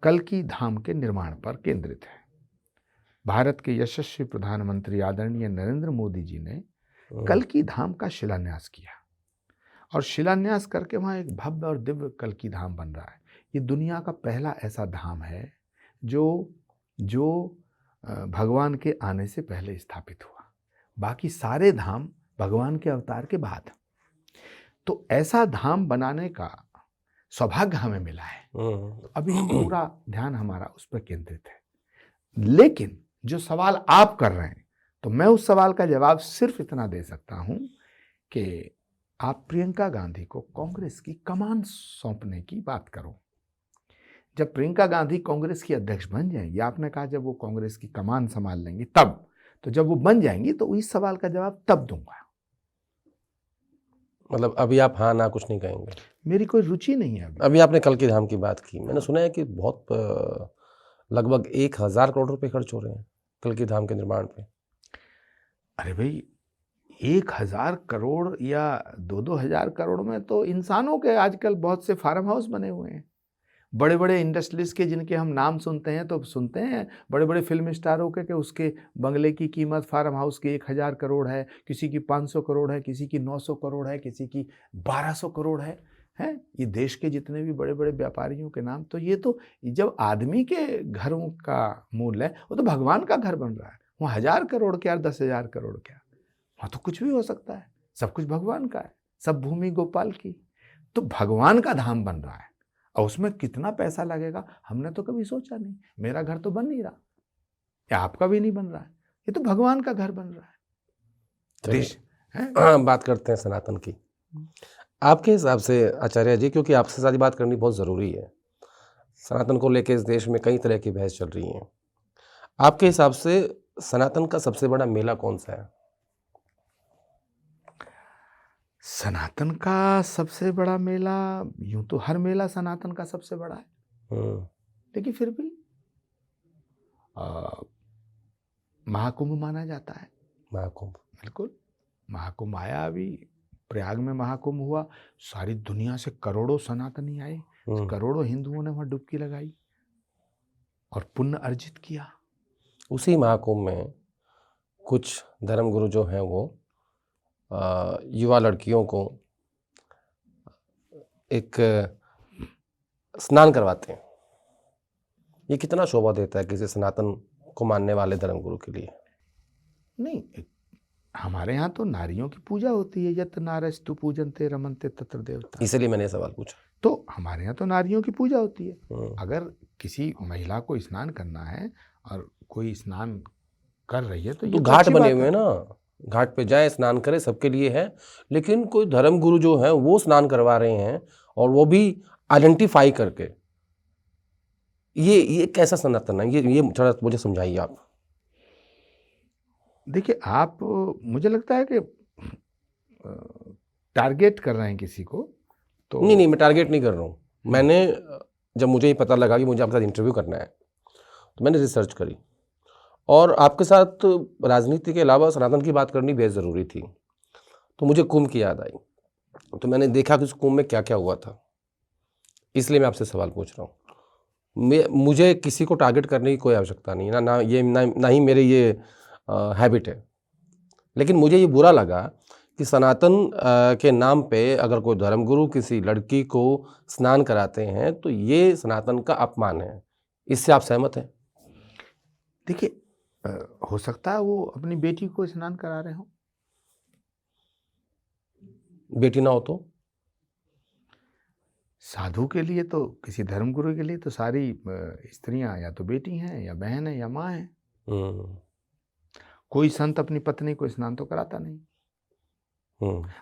कल की धाम के निर्माण पर केंद्रित है। भारत के यशस्वी प्रधानमंत्री आदरणीय नरेंद्र मोदी जी ने कल की धाम का शिलान्यास किया और शिलान्यास करके वहाँ एक भव्य और दिव्य कल की धाम बन रहा है। ये दुनिया का पहला ऐसा धाम है जो भगवान के आने से पहले स्थापित हुआ। बाकी सारे धाम भगवान के अवतार के बाद। तो ऐसा धाम बनाने का सौभाग्य हमें मिला है। तो अभी हम पूरा ध्यान हमारा उस पर केंद्रित है। लेकिन जो सवाल आप कर रहे हैं, तो मैं उस सवाल का जवाब सिर्फ इतना दे सकता हूं कि आप प्रियंका गांधी को कांग्रेस की कमान सौंपने की बात करो। जब प्रियंका गांधी कांग्रेस की अध्यक्ष बन जाएंगी, आपने कहा जब वो कांग्रेस की कमान संभाल लेंगी तब, तो जब वो बन जाएंगी तो इस सवाल का जवाब तब दूंगा। मतलब अभी आप हाँ ना कुछ नहीं कहेंगे? मेरी कोई रुचि नहीं है। अभी आपने कल्कि धाम की बात की, मैंने सुना है कि बहुत लगभग 1000 करोड़ रुपए खर्च हो रहे हैं कल्कि धाम के निर्माण पे। अरे भाई, 1000 करोड़ या 2-2000 करोड़ में तो इंसानों के आजकल बहुत से फार्म हाउस बने हुए हैं। बड़े बड़े इंडस्ट्रीज के जिनके हम नाम सुनते हैं, तो सुनते हैं बड़े बड़े फिल्म स्टारों के कि उसके बंगले की कीमत फार्म हाउस की 1000 करोड़ है, किसी की 500 करोड़ है, किसी की 900 करोड़ है, किसी की 1200 करोड़ है। हैं ये देश के जितने भी बड़े बड़े व्यापारियों के नाम। तो ये तो जब आदमी के घरों का मूल्य है, वो तो भगवान का घर बन रहा है। वहाँ 1000 करोड़ क्या, 10,000 करोड़ क्या, वहाँ तो कुछ भी हो सकता है। सब कुछ भगवान का है, सब भूमि गोपाल की। तो भगवान का धाम बन रहा है, और उसमें कितना पैसा लगेगा हमने तो कभी सोचा नहीं। मेरा घर तो बन नहीं रहा, या आपका भी नहीं बन रहा है, ये तो भगवान का घर बन रहा है। देश है। बात करते हैं सनातन की। आपके हिसाब से आचार्य जी, क्योंकि आपसे सारी बात करनी बहुत ज़रूरी है, सनातन को लेकर इस देश में कई तरह की बहस चल रही है। आपके हिसाब से सनातन का सबसे बड़ा मेला कौन सा है? सनातन का सबसे बड़ा मेला, यूं तो हर मेला सनातन का सबसे बड़ा है, लेकिन फिर भी महाकुंभ माना जाता है। महाकुंभ, बिल्कुल। महाकुंभ आया, अभी प्रयाग में महाकुंभ हुआ, सारी दुनिया से करोड़ों सनातनी आए, करोड़ों हिंदुओं ने वहाँ डुबकी लगाई और पुण्य अर्जित किया। उसी महाकुंभ में कुछ धर्मगुरु जो हैं वो युवा लड़कियों को एक स्नान करवाते हैं। ये कितना शोभा देता है किसी सनातन को मानने वाले धर्मगुरु के लिए? नहीं, हमारे यहाँ तो नारियों की पूजा होती है। यत नारस्तु पूजन्ते रमन्ते तत्र देवता। इसलिए मैंने सवाल पूछा। तो हमारे यहाँ तो नारियों की पूजा होती है। अगर किसी महिला को स्नान करना है और कोई स्नान कर रही है, तो घाट बने हुए हैं ना, घाट पे जाए, स्नान करे, सबके लिए है। लेकिन कोई धर्मगुरु जो है वो स्नान करवा रहे हैं, और वो भी आइडेंटिफाई करके। ये कैसा सनातन है? ये थोड़ा मुझे समझाइए आप। देखिए, आप, मुझे लगता है कि टारगेट कर रहे हैं किसी को। तो नहीं, मैं टारगेट नहीं कर रहा हूँ। मैंने, जब मुझे ये पता लगा कि मुझे आपके साथ इंटरव्यू करना है, तो मैंने रिसर्च करी, और आपके साथ राजनीति के अलावा सनातन की बात करनी बेहद ज़रूरी थी। तो मुझे कुंभ की याद आई, तो मैंने देखा कि उस कुंभ में क्या क्या हुआ था। इसलिए मैं आपसे सवाल पूछ रहा हूँ। मुझे किसी को टारगेट करने की कोई आवश्यकता नहीं है, ना ही मेरे ये हैबिट है। लेकिन मुझे ये बुरा लगा कि सनातन के नाम पे अगर कोई धर्मगुरु किसी लड़की को स्नान कराते हैं, तो ये सनातन का अपमान है। इससे आप सहमत हैं? देखिए, हो सकता है वो अपनी बेटी को स्नान करा रहे हो। बेटी ना हो तो? साधु के लिए तो, किसी धर्मगुरु के लिए तो सारी स्त्रियां या तो बेटी हैं, या बहन है, या माँ है। कोई संत अपनी पत्नी को स्नान तो कराता नहीं।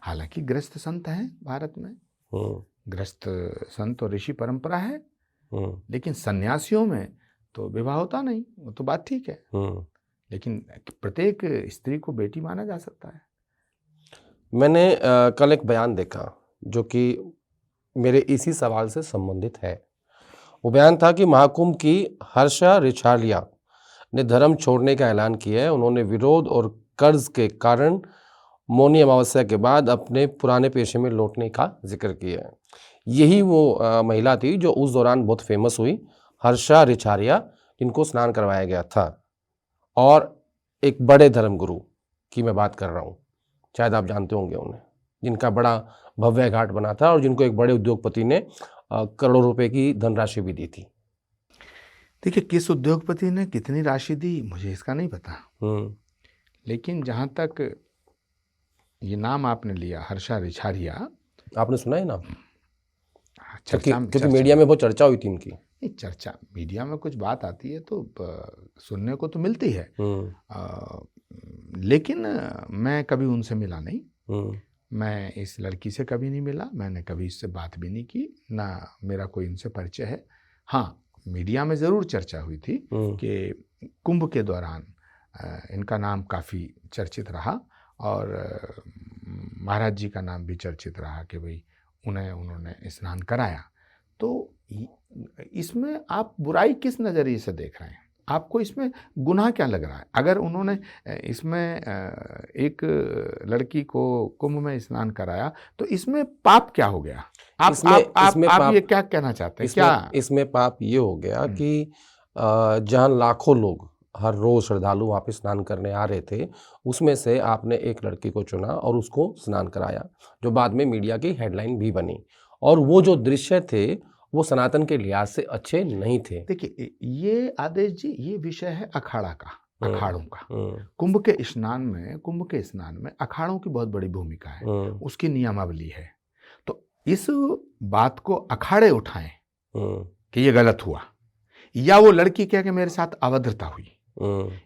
हालांकि गृहस्थ संत हैं भारत में, गृहस्थ संत और ऋषि परंपरा है, लेकिन सन्यासियों में तो विवाह होता नहीं। वो तो बात ठीक है, लेकिन प्रत्येक स्त्री को बेटी माना जा सकता है। मैंने कल एक बयान देखा जो कि मेरे इसी सवाल से संबंधित है। वो बयान था कि महाकुंभ की हर्षा रिछालिया ने धर्म छोड़ने का ऐलान किया है। उन्होंने विरोध और कर्ज के कारण मौनी अमावस्या के बाद अपने पुराने पेशे में लौटने का जिक्र किया है। यही वो महिला थी जो उस दौरान बहुत फेमस हुई, हर्षा रिछालिया, जिनको स्नान करवाया गया था। और एक बड़े धर्मगुरु की मैं बात कर रहा हूँ, शायद आप जानते होंगे उन्हें, जिनका बड़ा भव्य घाट बना था और जिनको एक बड़े उद्योगपति ने करोड़ों रुपए की धनराशि भी दी थी। देखिए, किस उद्योगपति ने कितनी राशि दी मुझे इसका नहीं पता, लेकिन जहाँ तक ये नाम आपने लिया, हर्षा रिछारिया, आपने सुना है ना? चर्चा में क्योंकि मीडिया में बहुत चर्चा हुई थी इनकी। नहीं, चर्चा मीडिया में कुछ बात आती है तो सुनने को तो मिलती है, लेकिन मैं कभी उनसे मिला नहीं। मैं इस लड़की से कभी नहीं मिला, मैंने कभी इससे बात भी नहीं की, ना मेरा कोई इनसे परिचय है। हाँ, मीडिया में ज़रूर चर्चा हुई थी कि कुंभ के दौरान इनका नाम काफ़ी चर्चित रहा और महाराज जी का नाम भी चर्चित रहा कि भाई उन्होंने स्नान कराया। तो इसमें आप बुराई किस नज़रिए से देख रहे हैं? आपको इसमें गुनाह क्या लग रहा है? अगर उन्होंने इसमें एक लड़की को कुंभ में स्नान कराया तो इसमें पाप क्या हो गया? आप ये क्या कहना चाहते हैं? क्या इसमें पाप ये हो गया कि जहाँ लाखों लोग हर रोज श्रद्धालु वहाँ पे स्नान करने आ रहे थे, उसमें से आपने एक लड़की को चुना और उसको स्नान कराया, जो बाद में मीडिया की हेडलाइन भी बनी। और वो जो दृश्य थे वो सनातन के लिहाज से अच्छे नहीं थे। देखिए, ये आदेश जी, ये विषय है अखाड़ा का, अखाड़ों का। कुंभ के स्नान में अखाड़ों की बहुत बड़ी भूमिका है, उसकी नियमावली है। तो इस बात को अखाड़े उठाएं कि ये गलत हुआ, या वो लड़की कह के मेरे साथ अभद्रता हुई।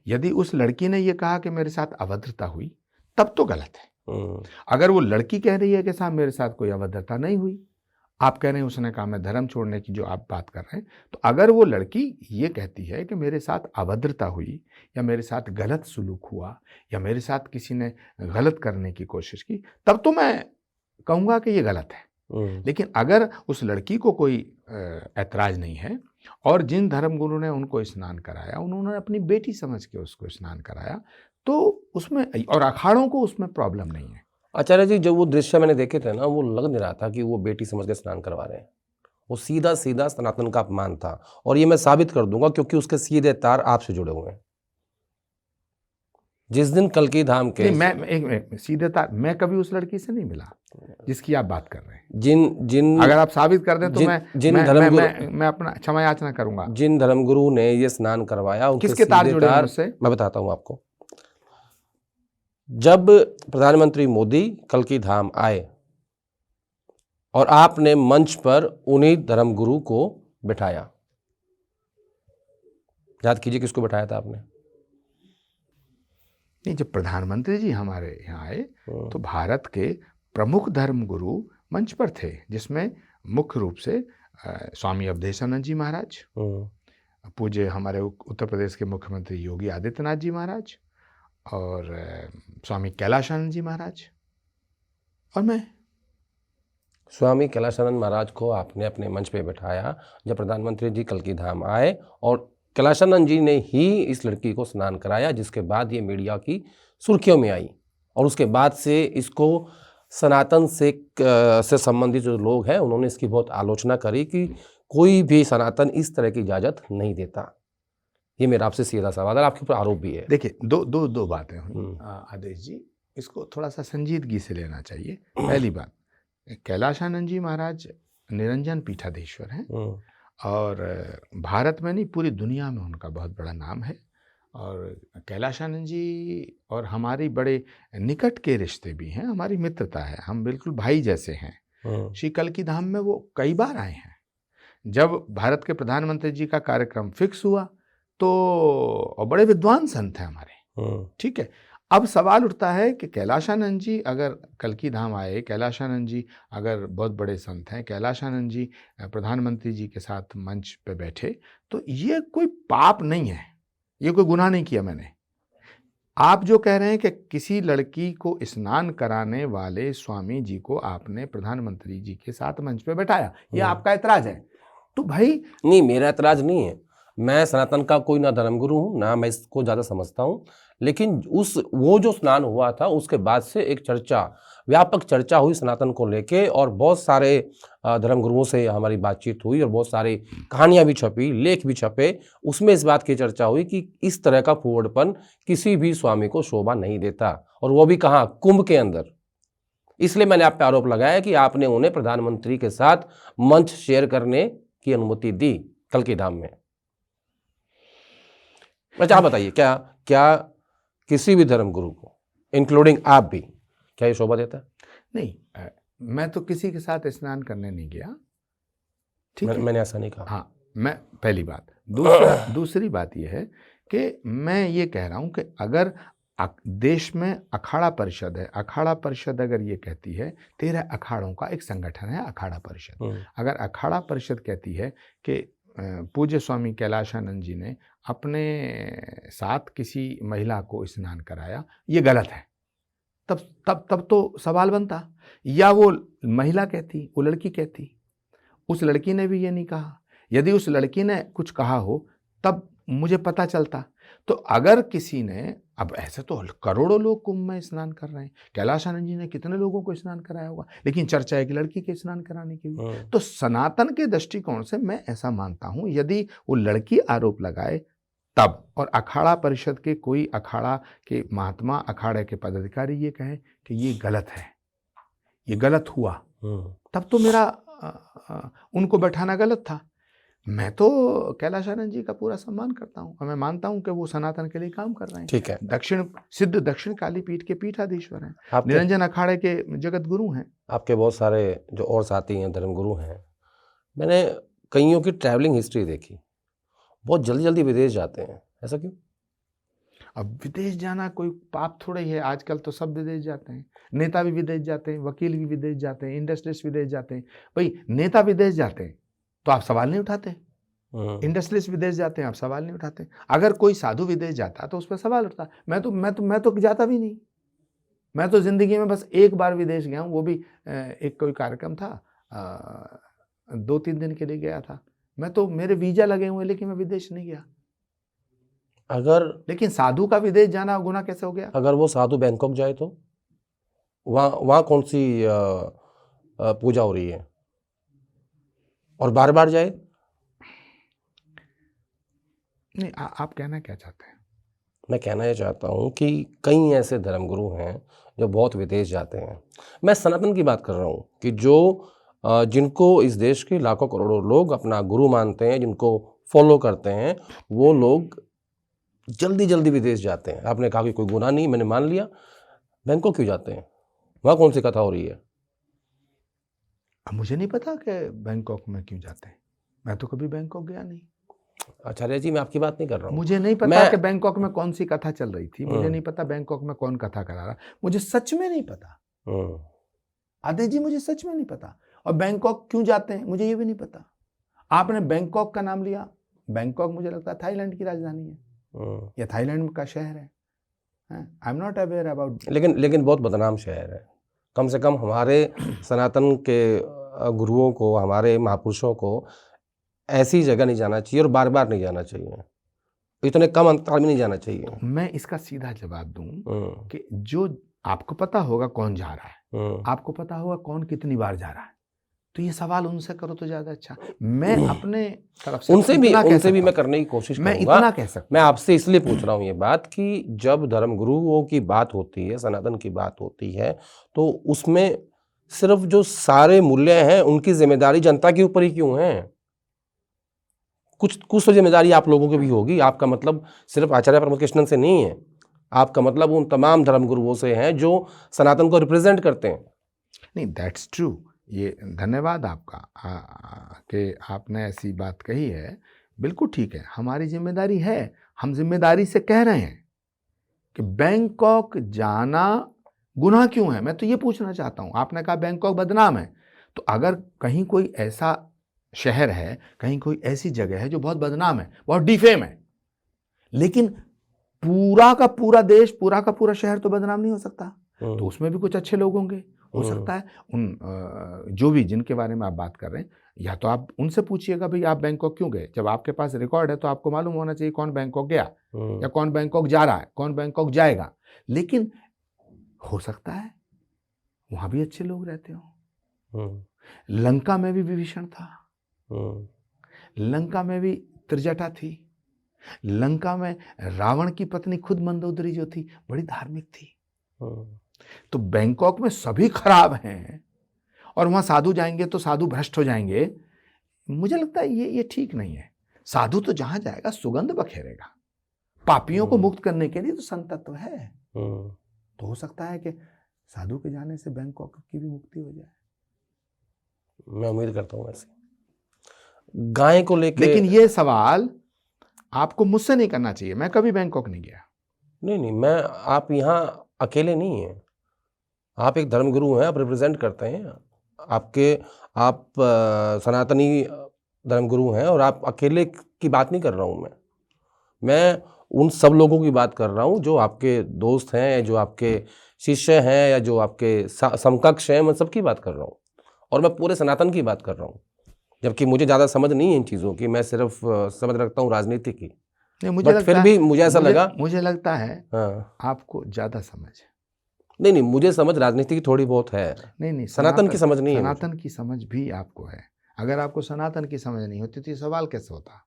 यदि उस लड़की ने ये कहा कि मेरे साथ अभद्रता हुई, तब तो गलत है। अगर वो लड़की कह रही है कि साहब मेरे साथ कोई अभद्रता नहीं हुई, आप कह रहे हैं उसने कहा मैं धर्म छोड़ने की जो आप बात कर रहे हैं, तो अगर वो लड़की ये कहती है कि मेरे साथ अभद्रता हुई या मेरे साथ गलत सुलूक हुआ या मेरे साथ किसी ने गलत करने की कोशिश की, तब तो मैं कहूँगा कि ये गलत है। लेकिन अगर उस लड़की को कोई ऐतराज़ नहीं है और जिन धर्मगुरु ने उनको स्नान कराया, उन्होंने अपनी बेटी समझ के उसको स्नान कराया, तो उसमें और अखाड़ों को उसमें प्रॉब्लम नहीं है। आचार्य जी, जब वो दृश्य मैंने देखे थे ना, वो लग नहीं रहा था कि वो बेटी समझ के स्नान करवा रहे हैं। वो सीधा सीधा सनातन का अपमान था, और ये मैं साबित कर दूंगा क्योंकि उसके सीधे तार आपसे जुड़े हुए हैं। जिस दिन कल्की धाम के मैं सीधे तार, मैं कभी उस लड़की से नहीं मिला जिसकी आप बात कर रहे हैं। अगर आप साबित कर दें तो मैं अपना क्षमा याचना करूंगा। जिन धर्मगुरु ने ये स्नान करवाया उनके किसके तार जुड़े हैं उससे, मैं बताता हूं आपको। जब प्रधानमंत्री मोदी कल्की धाम आए और आपने मंच पर उन्हीं धर्मगुरु को बिठाया, याद कीजिए किसको बिठाया था आपने? नहीं, जब प्रधानमंत्री जी हमारे यहाँ आए तो भारत के प्रमुख धर्मगुरु मंच पर थे, जिसमें मुख्य रूप से स्वामी अवधेशानंद जी महाराज, पूज्य हमारे उत्तर प्रदेश के मुख्यमंत्री योगी आदित्यनाथ जी महाराज, और स्वामी कैलाशानंद जी महाराज, और मैं। स्वामी कैलाशानंद महाराज को आपने अपने मंच पे बैठाया जब प्रधानमंत्री जी कल्की धाम आए, और कैलाशानंद जी ने ही इस लड़की को स्नान कराया, जिसके बाद ये मीडिया की सुर्खियों में आई। और उसके बाद से इसको सनातन से संबंधित जो लोग हैं उन्होंने इसकी बहुत आलोचना करी कि कोई भी सनातन इस तरह की इजाज़त नहीं देता। ये मेरा आपसे सीधा सवाल है, आपके ऊपर आरोप भी है। देखिए, दो बातें हुई आदेश जी, इसको थोड़ा सा संजीदगी से लेना चाहिए। पहली बात, कैलाशानंद जी महाराज निरंजन पीठाधीश्वर हैं, और भारत में नहीं पूरी दुनिया में उनका बहुत बड़ा नाम है। और कैलाशानंद जी और हमारी बड़े निकट के रिश्ते भी हैं, हमारी मित्रता है, हम बिल्कुल भाई जैसे हैं। श्री कल्की धाम में वो कई बार आए हैं। जब भारत के प्रधानमंत्री जी का कार्यक्रम फिक्स हुआ तो, और बड़े विद्वान संत हैं हमारे, ठीक है। अब सवाल उठता है कि कैलाशानंद जी अगर कल्की धाम आए, कैलाशानंद जी अगर बहुत बड़े संत हैं, कैलाशानंद जी प्रधानमंत्री जी के साथ मंच पे बैठे, तो ये कोई पाप नहीं है, ये कोई गुनाह नहीं किया मैंने। आप जो कह रहे हैं कि किसी लड़की को स्नान कराने वाले स्वामी जी को आपने प्रधानमंत्री जी के साथ मंच पे बैठाया, ये आपका ऐतराज है। तो भाई नहीं, मेरा ऐतराज नहीं है। मैं सनातन का कोई ना धर्मगुरु हूँ, ना मैं इसको ज़्यादा समझता हूँ, लेकिन वो जो स्नान हुआ था उसके बाद से एक व्यापक चर्चा हुई सनातन को लेके, और बहुत सारे धर्मगुरुओं से हमारी बातचीत हुई और बहुत सारी कहानियाँ भी छपी, लेख भी छपे। उसमें इस बात की चर्चा हुई कि इस तरह का फुहड़पन किसी भी स्वामी को शोभा नहीं देता, और वो भी कहाँ, कुंभ के अंदर। इसलिए मैंने आप पे आरोप लगाया कि आपने उन्हें प्रधानमंत्री के साथ मंच शेयर करने की अनुमति दी कल्की धाम में। अच्छा, आप बताइए, क्या किसी भी धर्म गुरु को, इंक्लूडिंग आप भी, क्या ये शोभा देता है? नहीं, मैं तो किसी के साथ स्नान करने नहीं गया, ठीक है। मैंने ऐसा नहीं कहा। हाँ, मैं पहली बात। दूसरी बात यह है कि मैं ये कह रहा हूँ कि अगर देश में अखाड़ा परिषद है, अखाड़ा परिषद अगर ये कहती है 13 अखाड़ों का एक संगठन है अखाड़ा परिषद, अगर अखाड़ा परिषद कहती है कि पूज्य स्वामी कैलाशानंद जी ने अपने साथ किसी महिला को स्नान कराया, ये गलत है, तब तो सवाल बनता, या वो महिला कहती, वो लड़की कहती, उस लड़की ने भी ये नहीं कहा। यदि उस लड़की ने कुछ कहा हो तब मुझे पता चलता। तो अगर किसी ने, अब ऐसे तो करोड़ों लोग कुंभ में स्नान कर रहे हैं, कैलाशानंद जी ने कितने लोगों को स्नान कराया होगा, लेकिन चर्चा एक लड़की के स्नान कराने की हुई। तो सनातन के दृष्टिकोण से मैं ऐसा मानता हूं, यदि वो लड़की आरोप लगाए तब, और अखाड़ा परिषद के कोई अखाड़ा के महात्मा, अखाड़े के पदाधिकारी ये कहें कि ये गलत है, ये गलत हुआ, तब तो मेरा उनको बैठाना गलत था। मैं तो कैलाशानंद जी का पूरा सम्मान करता हूँ और मैं मानता हूँ कि वो सनातन के लिए काम कर रहे हैं। ठीक है। दक्षिण काली पीठ के पीठाधीश्वर हैं, निरंजन अखाड़े के जगत गुरु हैं। आपके बहुत सारे जो और साथी हैं, धर्मगुरु हैं, मैंने कईयों की ट्रैवलिंग हिस्ट्री देखी, बहुत जल्दी जल्दी विदेश जाते हैं, ऐसा क्यों? अब विदेश जाना कोई पाप थोड़ा ही है, आजकल तो सब विदेश जाते हैं, नेता भी विदेश जाते हैं, वकील भी विदेश जाते हैं, इंडस्ट्रियलिस्ट विदेश जाते हैं। भाई नेता विदेश जाते हैं तो आप सवाल नहीं उठाते, इंडस्ट्रियलिस्ट विदेश जाते हैं आप सवाल नहीं उठाते। अगर कोई साधु विदेश जाता तो उस पर सवाल उठता। मैं तो जाता भी नहीं। मैं तो जिंदगी में बस एक बार विदेश गया हूँ, वो भी एक कोई कार्यक्रम था, 2-3 दिन के लिए गया था। मैं तो, मेरे वीजा लगे हुए, लेकिन मैं विदेश नहीं गया। लेकिन साधु का विदेश जाना गुनाह कैसे हो गया? अगर वो साधु बैंकॉक जाए तो वहाँ कौन सी पूजा हो रही है, और बार बार जाए? नहीं, आप कहना क्या चाहते हैं? मैं कहना ये चाहता हूँ कि कई ऐसे धर्मगुरु हैं जो बहुत विदेश जाते हैं। मैं सनातन की बात कर रहा हूँ कि जो जिनको इस देश के लाखों करोड़ों लोग अपना गुरु मानते हैं, जिनको फॉलो करते हैं, वो लोग जल्दी जल्दी विदेश जाते हैं। आपने कहा कि कोई गुनाह नहीं, मैंने मान लिया। बैंकॉक क्यों जाते हैं? वहाँ कौन सी कथा हो रही है? अब मुझे नहीं पता कि बैंकॉक में क्यों जाते हैं, मैं तो कभी बैंकॉक गया नहीं। आचार्य जी, मैं आपकी बात नहीं कर रहा हूँ। मुझे नहीं पता कि बैंकॉक में कौन सी कथा चल रही थी, मुझे नहीं पता बैंकॉक में कौन कथा करा रहा, मुझे सच में नहीं पता। आदित्य जी, मुझे सच में नहीं पता। और बैंकॉक क्यों जाते हैं मुझे ये भी नहीं पता। आपने बैंकॉक का नाम लिया, बैंकॉक मुझे लगता है थाईलैंड की राजधानी है या थाईलैंड का शहर है। I am not aware about. लेकिन बहुत बदनाम शहर है। कम से कम हमारे सनातन के गुरुओं को, हमारे महापुरुषों को ऐसी जगह नहीं जाना चाहिए और बार बार नहीं जाना चाहिए, इतने कम अंतराल में नहीं जाना चाहिए। मैं इसका सीधा जवाब दूं कि जो आपको पता होगा कौन जा रहा है, आपको पता होगा कौन कितनी बार जा रहा है, तो ये सवाल उनसे करो तो ज्यादा अच्छा। मैं अपने तरफ से उनसे भी मैं करने की कोशिश करूंगा। मैं इतना कह सकता। मैं आपसे इसलिए पूछ रहा हूँ ये बात कि जब धर्मगुरुओं की बात होती है, सनातन की बात होती है, तो उसमें सिर्फ जो सारे मूल्य हैं उनकी जिम्मेदारी जनता के ऊपर ही क्यों है? कुछ तो जिम्मेदारी आप लोगों की भी होगी। आपका मतलब सिर्फ आचार्य परमकृष्णन से नहीं है, आपका मतलब उन तमाम धर्मगुरुओं से है जो सनातन को रिप्रेजेंट करते हैं। नहीं, दैट्स ट्रू। ये धन्यवाद आपका कि आपने ऐसी बात कही है। बिल्कुल ठीक है, हमारी जिम्मेदारी है। हम जिम्मेदारी से कह रहे हैं कि बैंकॉक जाना गुनाह क्यों है, मैं तो ये पूछना चाहता हूँ। आपने कहा बैंकॉक बदनाम है, तो अगर कहीं कोई ऐसा शहर है, कहीं कोई ऐसी जगह है जो बहुत बदनाम है, बहुत डिफेम है, लेकिन पूरा का पूरा देश, पूरा का पूरा शहर तो बदनाम नहीं हो सकता, तो उसमें भी कुछ अच्छे लोग होंगे। हो सकता है उन जो भी जिनके बारे में आप बात कर रहे हैं, या तो आप उनसे पूछिएगा भाई आप बैंकॉक क्यों गए। जब आपके पास रिकॉर्ड है तो आपको मालूम होना चाहिए कौन बैंकॉक गया या कौन बैंकॉक जा रहा है, कौन बैंकॉक जाएगा। लेकिन हो सकता है वहां भी अच्छे लोग रहते हो। लंका में भी विभीषण था, लंका में भी त्रिजटा थी, लंका में रावण की पत्नी खुद मंदोदरी जो थी बड़ी धार्मिक थी। तो बैंकॉक में सभी खराब हैं और वहां साधु जाएंगे तो साधु भ्रष्ट हो जाएंगे, मुझे लगता है ये ठीक नहीं है। साधु तो जहां जाएगा सुगंध बखेरेगा, पापियों को मुक्त करने के लिए तो संत तत्व है। हम्म। तो हो सकता है कि साधु के जाने से बैंकॉक की भी मुक्ति हो जाए। मैं उम्मीद करता हूँ ऐसे। गाय को लेके लेकिन ये सवाल आपको मुझसे नहीं करना चाहिए, मैं कभी बैंकॉक नहीं गया। नहीं, मैं, आप यहाँ अकेले नहीं हैं, आप एक धर्मगुरु हैं, आप रिप्रेजेंट करते हैं, आप सनातनी धर्मगुरु हैं, और आप अकेले की बात नहीं कर रहा हूँ मैं उन सब लोगों की बात कर रहा हूँ जो आपके दोस्त हैं, जो आपके शिष्य हैं, या जो आपके समकक्ष हैं, मैं सबकी बात कर रहा हूँ, और मैं पूरे सनातन की बात कर रहा हूँ। जबकि मुझे ज़्यादा समझ नहीं है इन चीज़ों की, मैं सिर्फ समझ रखता हूँ राजनीति की। नहीं, मुझे बट फिर भी मुझे ऐसा लगा, मुझे लगता है हाँ, आपको ज़्यादा समझ है। नहीं, मुझे समझ राजनीति की थोड़ी बहुत है। नहीं, सनातन की समझ नहीं है मुझे। सनातन की समझ भी आपको है। अगर आपको सनातन की समझ नहीं होती तो ये सवाल कैसे होता?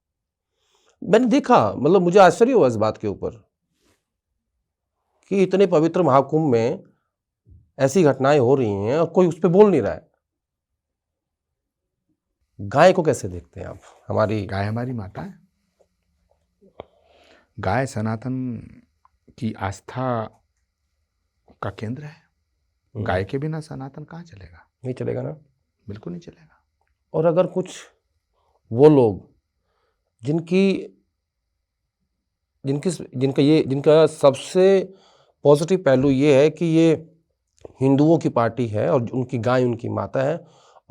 मैंने देखा, मतलब मुझे आश्चर्य हुआ इस बात के ऊपर कि इतने पवित्र महाकुंभ में ऐसी घटनाएं हो रही हैं और कोई उस पर बोल नहीं रहा है। गाय को कैसे देखते हैं आप? गाय हमारी माता है। गाय सनातन की आस्था का केंद्र है। गाय के बिना सनातन कहाँ चलेगा? नहीं चलेगा ना, बिल्कुल नहीं चलेगा। और अगर कुछ वो लोग जिनका सबसे पॉजिटिव पहलू ये है कि ये हिंदुओं की पार्टी है और उनकी गाय उनकी माता है,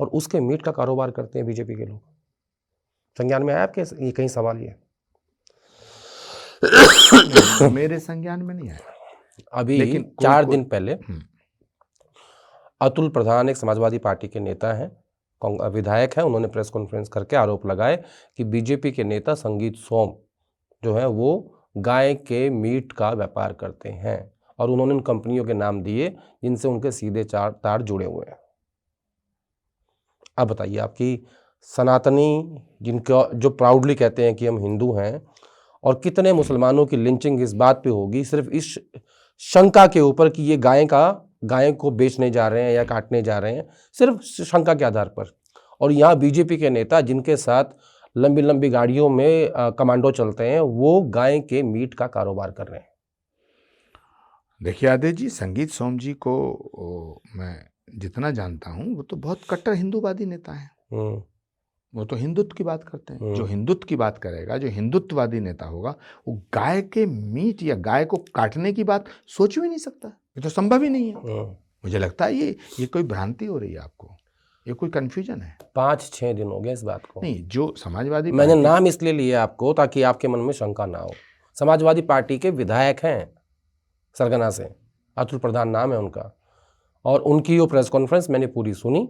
और उसके मीट का कारोबार करते हैं बीजेपी के लोग, संज्ञान में आया आपके ये कहीं सवाल? ये मेरे संज्ञान में नहीं आया। अभी लेकिन 4 दिन पहले अतुल प्रधान, एक समाजवादी पार्टी के नेता हैं, विधायक हैं, उन्होंने प्रेस कॉन्फ्रेंस करके आरोप लगाए कि बीजेपी के नेता संगीत सोम जो है वो गाय के मीट का व्यापार करते हैं, और उन्होंने उन कंपनियों के नाम दिए जिनसे उनके सीधे तार जुड़े हुए हैं। अब बताइए, आपकी सनातनी जिनका जो प्राउडली कहते हैं कि हम हिंदू हैं, और कितने मुसलमानों की लिंचिंग इस बात पे होगी सिर्फ इस शंका के ऊपर कि ये गाय को बेचने जा रहे हैं या काटने जा रहे हैं, सिर्फ शंका के आधार पर। और यहाँ बीजेपी के नेता जिनके साथ लंबी लंबी गाड़ियों में कमांडो चलते हैं, वो गाय के मीट का कारोबार कर रहे हैं। देखिए आदित्य जी, संगीत सोम जी को मैं जितना जानता हूँ वो तो बहुत कट्टर हिंदूवादी नेता हैं। वो तो हिंदुत्व की बात करते हैं। जो हिंदुत्व की बात करेगा, जो हिंदुत्ववादी नेता होगा, वो गाय के मीट या गाय को काटने की बात सोच भी नहीं सकता। ये तो संभव ही नहीं है। मुझे लगता है ये कोई भ्रांति हो रही है आपको, ये कोई कंफ्यूजन है। 5-6 दिन हो गए इस बात को। नहीं, जो समाजवादी मैंने नाम इसलिए लिया आपको ताकि आपके मन में शंका ना हो। समाजवादी पार्टी के विधायक हैं सरगना से, अतुल प्रधान नाम है उनका, और उनकी वो प्रेस कॉन्फ्रेंस मैंने पूरी सुनी,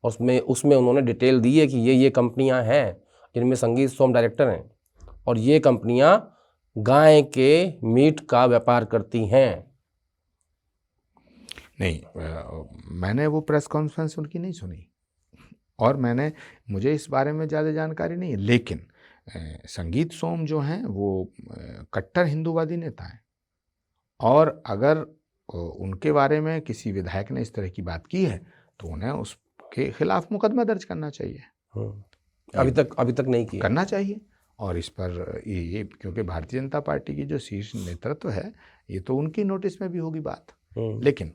और उसमें उन्होंने डिटेल दी है कि ये कंपनियां हैं जिनमें संगीत सोम डायरेक्टर हैं, और ये कंपनियां गाय के मीट का व्यापार करती हैं। नहीं, मैंने वो प्रेस कॉन्फ्रेंस उनकी नहीं सुनी, और मुझे इस बारे में ज़्यादा जानकारी नहीं है। लेकिन संगीत सोम जो हैं वो कट्टर हिंदूवादी नेता हैं, और अगर उनके बारे में किसी विधायक ने इस तरह की बात की है तो उन्हें उसके खिलाफ मुकदमा दर्ज करना चाहिए। अभी तक नहीं किया, करना चाहिए। और इस पर ये क्योंकि भारतीय जनता पार्टी की जो शीर्ष नेतृत्व है, ये तो उनकी नोटिस में भी होगी बात। लेकिन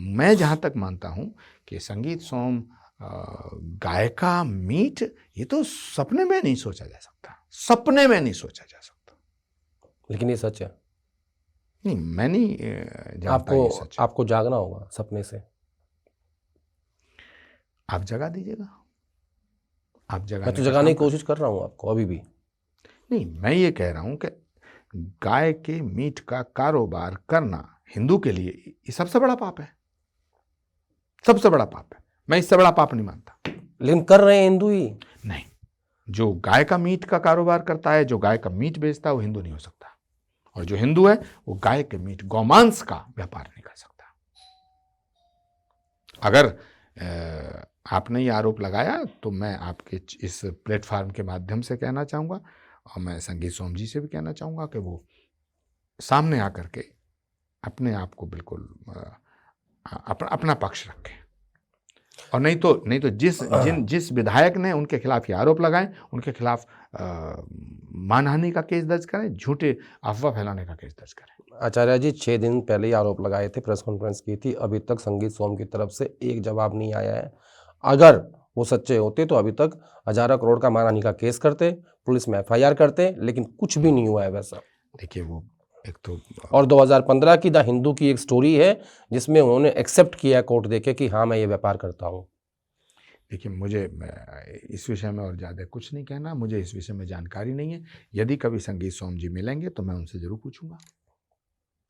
मैं जहाँ तक मानता हूँ कि संगीत सोम गाय का मीट, ये तो सपने में नहीं सोचा जा सकता, सपने में नहीं सोचा जा सकता। लेकिन ये सच है। नहीं, मैं नहीं जानता ये सच। आपको जागना होगा सपने से। आप जगा दीजिएगा, आप जगा। मैं तो जगाने की कोशिश कर रहा हूँ आपको अभी भी। नहीं, मैं ये कह रहा हूँ कि गाय के मीट का कारोबार करना हिंदू के लिए ये सबसे बड़ा पाप है, सबसे बड़ा पाप है। मैं इससे बड़ा पाप नहीं मानता। लेकिन कर रहे हैं हिंदू ही। नहीं, जो गाय का मीट का कारोबार करता है, जो गाय का मीट बेचता है, वो हिंदू नहीं हो सकता। और जो हिंदू है वो गाय के मीट, गौमांस का व्यापार नहीं कर सकता। अगर आपने ये आरोप लगाया तो मैं आपके इस प्लेटफार्म के माध्यम से कहना चाहूँगा, और मैं संगीत सोम जी से भी कहना चाहूँगा कि वो सामने आकर के अपने आप को बिल्कुल अपना पक्ष रखें। और नहीं तो जिस विधायक ने उनके खिलाफ ये आरोप लगाए उनके खिलाफ मानहानि का केस दर्ज करें, झूठे अफवाह फैलाने का केस दर्ज करें। आचार्य जी 6 दिन पहले ही आरोप लगाए थे, प्रेस कॉन्फ्रेंस की थी, अभी तक संगीत सोम की तरफ से एक जवाब नहीं आया है। अगर वो सच्चे होते तो अभी तक 1000 करोड़ का मानहानि का केस करते, पुलिस में FIR करते, लेकिन कुछ भी नहीं हुआ है वैसा। देखिए वो एक तो और 2015 की द हिंदू की एक स्टोरी है जिसमें उन्होंने एक्सेप्ट किया कोर्ट देके कि हाँ मैं ये व्यापार करता हूँ। देखिए मुझे इस विषय में और ज़्यादा कुछ नहीं कहना, मुझे इस विषय में जानकारी नहीं है। यदि कभी संगीत सोम जी मिलेंगे तो मैं उनसे ज़रूर पूछूंगा,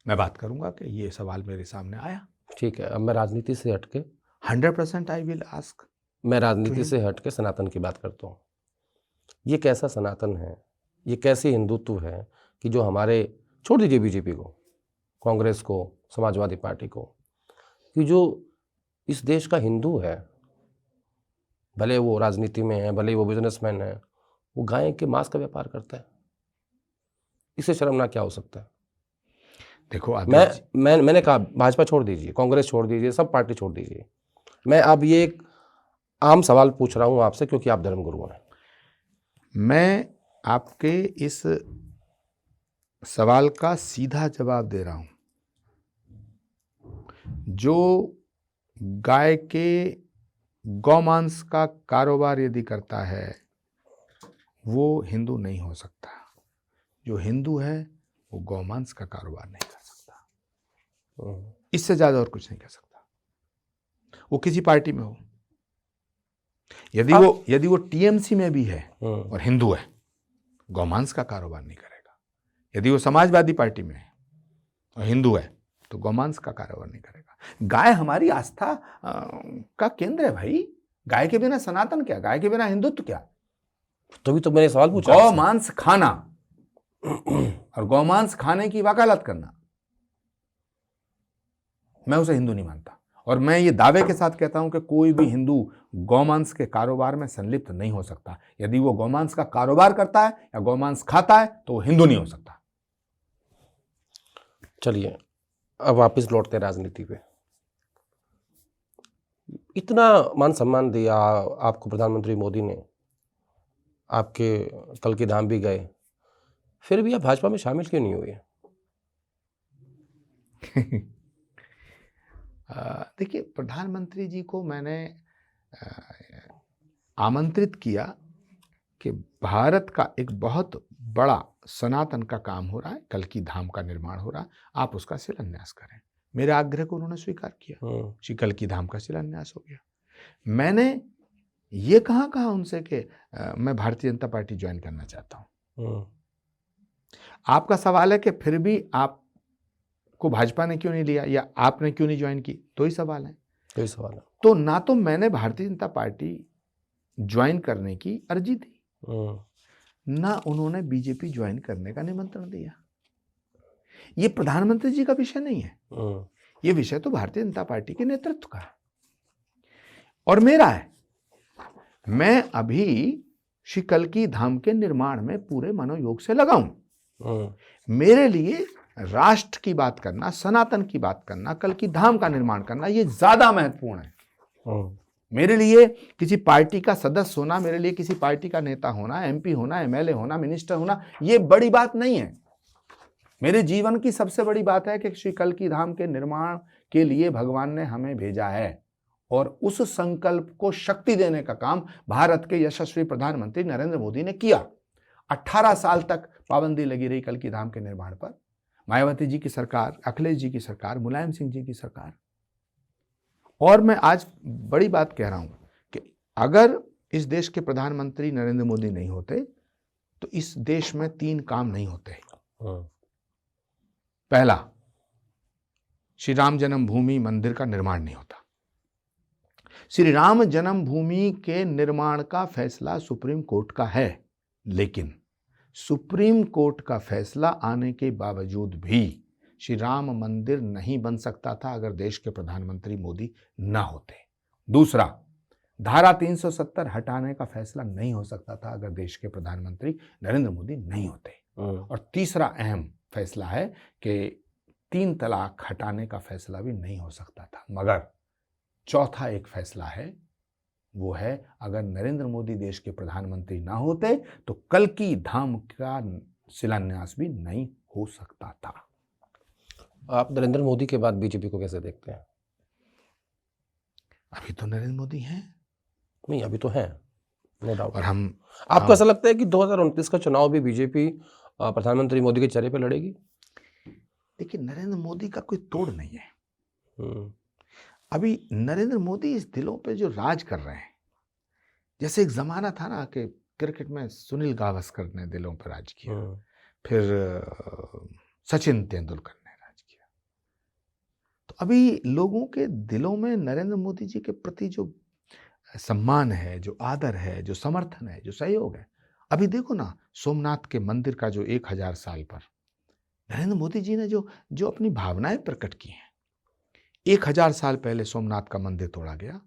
मैं बात करूंगा कि ये सवाल मेरे सामने आया। ठीक है, अब मैं राजनीति से हटके 100% आई विल आस्क। मैं राजनीति से हटके सनातन की बात करता हूँ। ये कैसा सनातन है, ये कैसी हिंदुत्व है कि जो हमारे, छोड़ दीजिए बीजेपी को, कांग्रेस को, समाजवादी पार्टी को, कि जो इस देश का हिंदू है, भले वो राजनीति में है, भले वो बिजनेसमैन है, वो गाय के मांस का व्यापार करता है। इससे शर्मनाक क्या हो सकता है? देखो मैंने कहा भाजपा छोड़ दीजिए, कांग्रेस छोड़ दीजिए, सब पार्टी छोड़ दीजिए। मैं अब ये एक आम सवाल पूछ रहा हूँ आपसे क्योंकि आप धर्मगुरु हैं। मैं आपके इस सवाल का सीधा जवाब दे रहा हूं। जो गाय के गौमांस का कारोबार यदि करता है वो हिंदू नहीं हो सकता। जो हिंदू है वो गौमांस का कारोबार नहीं कर सकता। इससे ज्यादा और कुछ नहीं कर सकता, वो किसी पार्टी में हो। यदि वो टीएमसी में भी है और हिंदू है, गौमांस का कारोबार नहीं करेगा। यदि वो समाजवादी पार्टी में है और हिंदू है तो गौमांस का कारोबार नहीं करेगा। गाय हमारी आस्था का केंद्र है भाई। गाय के बिना सनातन क्या, गाय के बिना हिंदुत्व क्या? तभी तो मैंने सवाल पूछा। गौमांस खाना और गौमांस खाने की वकालत करना, मैं उसे हिंदू नहीं मानता। और मैं ये दावे के साथ कहता हूं कि कोई भी हिंदू गौमांस के कारोबार में संलिप्त नहीं हो सकता। यदि वो गौमांस का कारोबार करता है या गौमांस खाता है तो वो हिंदू नहीं हो सकता। चलिए अब वापस लौटते हैं राजनीति पे। इतना मान सम्मान दिया आपको प्रधानमंत्री मोदी ने, आपके कल की धाम भी गए, फिर भी आप भाजपा में शामिल क्यों नहीं हुए? देखिए प्रधानमंत्री जी को मैंने आमंत्रित किया कि भारत का एक बहुत बड़ा सनातन का काम हो रहा है, कल की धाम का निर्माण हो रहा है, आप उसका शिलान्यास करें। मेरे आग्रह को उन्होंने स्वीकार किया, श्री कल की धाम का शिलान्यास हो गया। मैंने ये कहा उनसे कि मैं भारतीय जनता पार्टी ज्वाइन करना चाहता हूं। आपका सवाल है कि फिर भी आपको भाजपा ने क्यों नहीं लिया या आपने क्यों नहीं ज्वाइन की, तो ही सवाल है। तो ना तो मैंने भारतीय जनता पार्टी ज्वाइन करने की अर्जी दी, ना उन्होंने बीजेपी ज्वाइन करने का निमंत्रण दिया। ये प्रधानमंत्री जी का विषय नहीं है, ये विषय तो भारतीय जनता पार्टी के नेतृत्व का है और मेरा है। मैं अभी श्री कल की धाम के निर्माण में पूरे मनोयोग से लगा हूं। मेरे लिए राष्ट्र की बात करना, सनातन की बात करना, कल की धाम का निर्माण करना, ये ज्यादा महत्वपूर्ण है। मेरे लिए किसी पार्टी का सदस्य होना, मेरे लिए किसी पार्टी का नेता होना, MP होना, MLA होना, मिनिस्टर होना, ये बड़ी बात नहीं है। मेरे जीवन की सबसे बड़ी बात है कि श्री कल की धाम के निर्माण के लिए भगवान ने हमें भेजा है और उस संकल्प को शक्ति देने का काम भारत के यशस्वी प्रधानमंत्री नरेंद्र मोदी ने किया। 18 साल तक पाबंदी लगी रही कल की धाम के निर्माण पर। मायावती जी की सरकार, अखिलेश जी की सरकार, मुलायम सिंह जी की सरकार। और मैं आज बड़ी बात कह रहा हूं कि अगर इस देश के प्रधानमंत्री नरेंद्र मोदी नहीं होते तो इस देश में 3 काम नहीं होते। पहला, श्री राम जन्मभूमि मंदिर का निर्माण नहीं होता। श्री राम जन्मभूमि के निर्माण का फैसला सुप्रीम कोर्ट का है, लेकिन सुप्रीम कोर्ट का फैसला आने के बावजूद भी श्री राम मंदिर नहीं बन सकता था अगर देश के प्रधानमंत्री मोदी न होते। दूसरा, धारा 370 हटाने का फैसला नहीं हो सकता था अगर देश के प्रधानमंत्री नरेंद्र मोदी नहीं होते। और तीसरा अहम फैसला है कि 3 तलाक हटाने का फैसला भी नहीं हो सकता था। मगर चौथा एक फैसला है वो है अगर नरेंद्र मोदी देश के प्रधानमंत्री ना होते तो कल्कि धाम का शिलान्यास भी नहीं हो सकता था। आप नरेंद्र मोदी के बाद बीजेपी को कैसे देखते हैं? अभी तो नरेंद्र मोदी हैं। नहीं, अभी तो है, नो डाउट। और हम आपको ऐसा लगता है कि 2029 का चुनाव भी बीजेपी प्रधानमंत्री मोदी के चेहरे पे लड़ेगी? देखिए, नरेंद्र मोदी का कोई तोड़ नहीं है। हम्म, अभी नरेंद्र मोदी इस दिलों पे जो राज कर रहे हैं, जैसे एक जमाना था ना कि क्रिकेट में सुनील गावस्कर ने दिलों पर राज किया, फिर सचिन तेंदुलकर ने राज किया। तो अभी लोगों के दिलों में नरेंद्र मोदी जी के प्रति जो सम्मान है, जो आदर है, जो समर्थन है, जो सहयोग है, अभी देखो ना, सोमनाथ के मंदिर का जो 1000 साल पर नरेंद्र मोदी जी ने जो जो अपनी भावनाएं प्रकट की हैं। 1000 साल पहले सोमनाथ का मंदिर तोड़ा गया,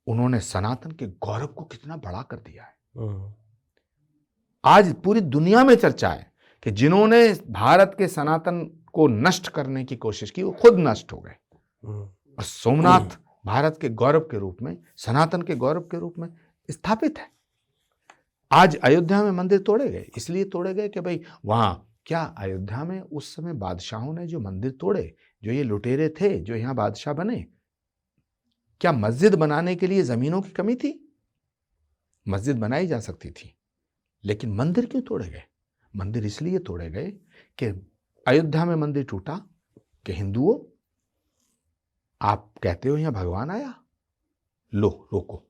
उन्होंने सनातन के गौरव को कितना बड़ा कर दिया है। आज पूरी दुनिया में चर्चा है कि जिन्होंने भारत के सनातन को नष्ट करने की कोशिश की वो खुद नष्ट हो गए, और सोमनाथ भारत के गौरव के रूप में, सनातन के गौरव के रूप में स्थापित है। आज अयोध्या में मंदिर तोड़े गए, इसलिए तोड़े गए कि भाई वहां क्या, अयोध्या में उस समय बादशाहों ने जो मंदिर तोड़े, जो ये लुटेरे थे जो यहां बादशाह बने, क्या मस्जिद बनाने के लिए जमीनों की कमी थी? मस्जिद बनाई जा सकती थी, लेकिन मंदिर क्यों तोड़े गए? मंदिर इसलिए तोड़े गए कि अयोध्या में मंदिर टूटा कि हिंदुओं, आप कहते हो यहां भगवान आया, लो रोको,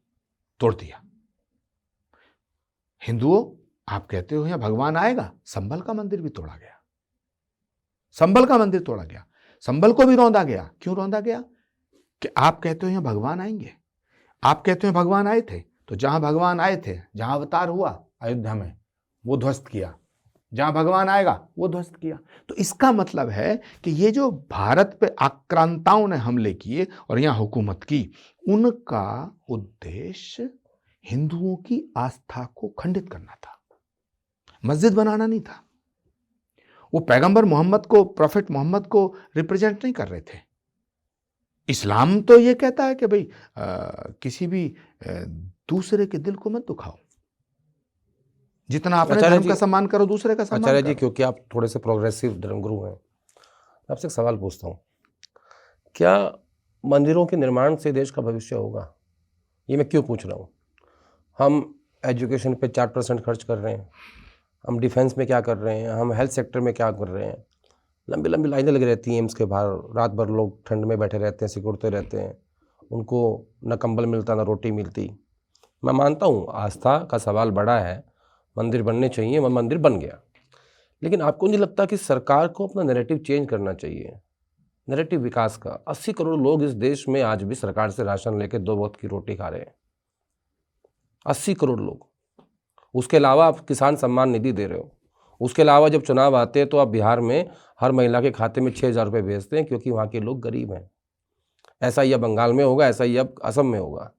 तोड़ दिया। हिंदुओं, आप कहते हो यहां भगवान आएगा, संभल का मंदिर भी तोड़ा गया। संभल का मंदिर तोड़ा गया, संभल को भी रौंदा गया। क्यों रौंदा गया? कि आप कहते हो यहां भगवान आएंगे, आप कहते हो भगवान आए थे, तो जहां भगवान आए थे, जहां अवतार हुआ अयोध्या में, वो ध्वस्त किया। जहां भगवान आएगा वो ध्वस्त किया। तो इसका मतलब है कि ये जो भारत पे आक्रांताओं ने हमले किए और यहां हुकूमत की, उनका उद्देश्य हिंदुओं की आस्था को खंडित करना था, मस्जिद बनाना नहीं था। वो पैगंबर मोहम्मद को, प्रॉफेट मोहम्मद को रिप्रेजेंट नहीं कर रहे थे। इस्लाम तो ये कहता है कि भाई किसी भी दूसरे के दिल को मत दुखाओ, जितना अपने धर्म का सम्मान करो दूसरे का सम्मान आचार्य करो। जी, क्योंकि आप थोड़े से प्रोग्रेसिव धर्मगुरु हैं, आपसे एक सवाल पूछता हूँ, क्या मंदिरों के निर्माण से देश का भविष्य होगा? ये मैं क्यों पूछ रहा हूँ? हम एजुकेशन पे 4% खर्च कर रहे हैं, हम डिफेंस में क्या कर रहे हैं, हम हेल्थ सेक्टर में क्या कर रहे हैं, लंबी लंबी लाइनें लगी रहती हैं एम्स के बाहर, रात भर लोग ठंड में बैठे रहते हैं, सिकुड़ते रहते हैं, उनको न कंबल मिलता न रोटी मिलती। मैं मानता हूँ आस्था का सवाल बड़ा है, मंदिर बनने चाहिए, मंदिर बन गया, लेकिन आपको नहीं लगता कि सरकार को अपना नैरेटिव चेंज करना चाहिए? नैरेटिव विकास का, 80 करोड़ लोग इस देश में आज भी सरकार से राशन लेके 2 वक्त की रोटी खा रहे हैं, 80 करोड़ लोग। उसके अलावा आप किसान सम्मान निधि दे रहे हो, उसके अलावा जब चुनाव आते हैं तो आप बिहार में हर महिला के खाते में 6,000 रुपये भेजते हैं, क्योंकि वहाँ के लोग गरीब हैं। ऐसा ही अब बंगाल में होगा, ऐसा ही अब असम में होगा।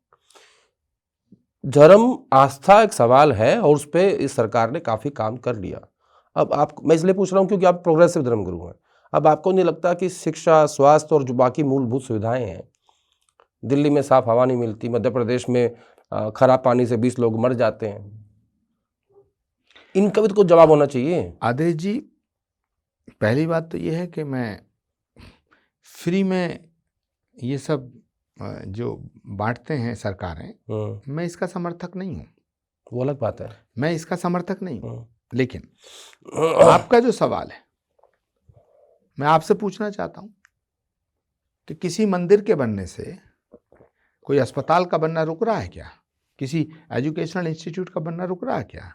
धर्म आस्था एक सवाल है और उस पर इस सरकार ने काफ़ी काम कर लिया। अब आप, मैं इसलिए पूछ रहा हूँ क्योंकि आप प्रोग्रेसिव धर्मगुरु हैं, अब आपको नहीं लगता कि शिक्षा, स्वास्थ्य और जो बाकी मूलभूत सुविधाएं हैं, दिल्ली में साफ हवा नहीं मिलती, मध्य प्रदेश में खराब पानी से 20 लोग मर जाते हैं, इनका भी तो कुछ जवाब होना चाहिए। आदेश जी, पहली बात तो ये है कि मैं फ्री में ये सब जो बांटते हैं सरकारें, मैं इसका समर्थक नहीं हूँ। वो अलग बात है, मैं इसका समर्थक नहीं हूँ। लेकिन आपका जो सवाल है, मैं आपसे पूछना चाहता हूँ कि किसी मंदिर के बनने से कोई अस्पताल का बनना रुक रहा है क्या? किसी एजुकेशनल इंस्टीट्यूट का बनना रुक रहा है क्या?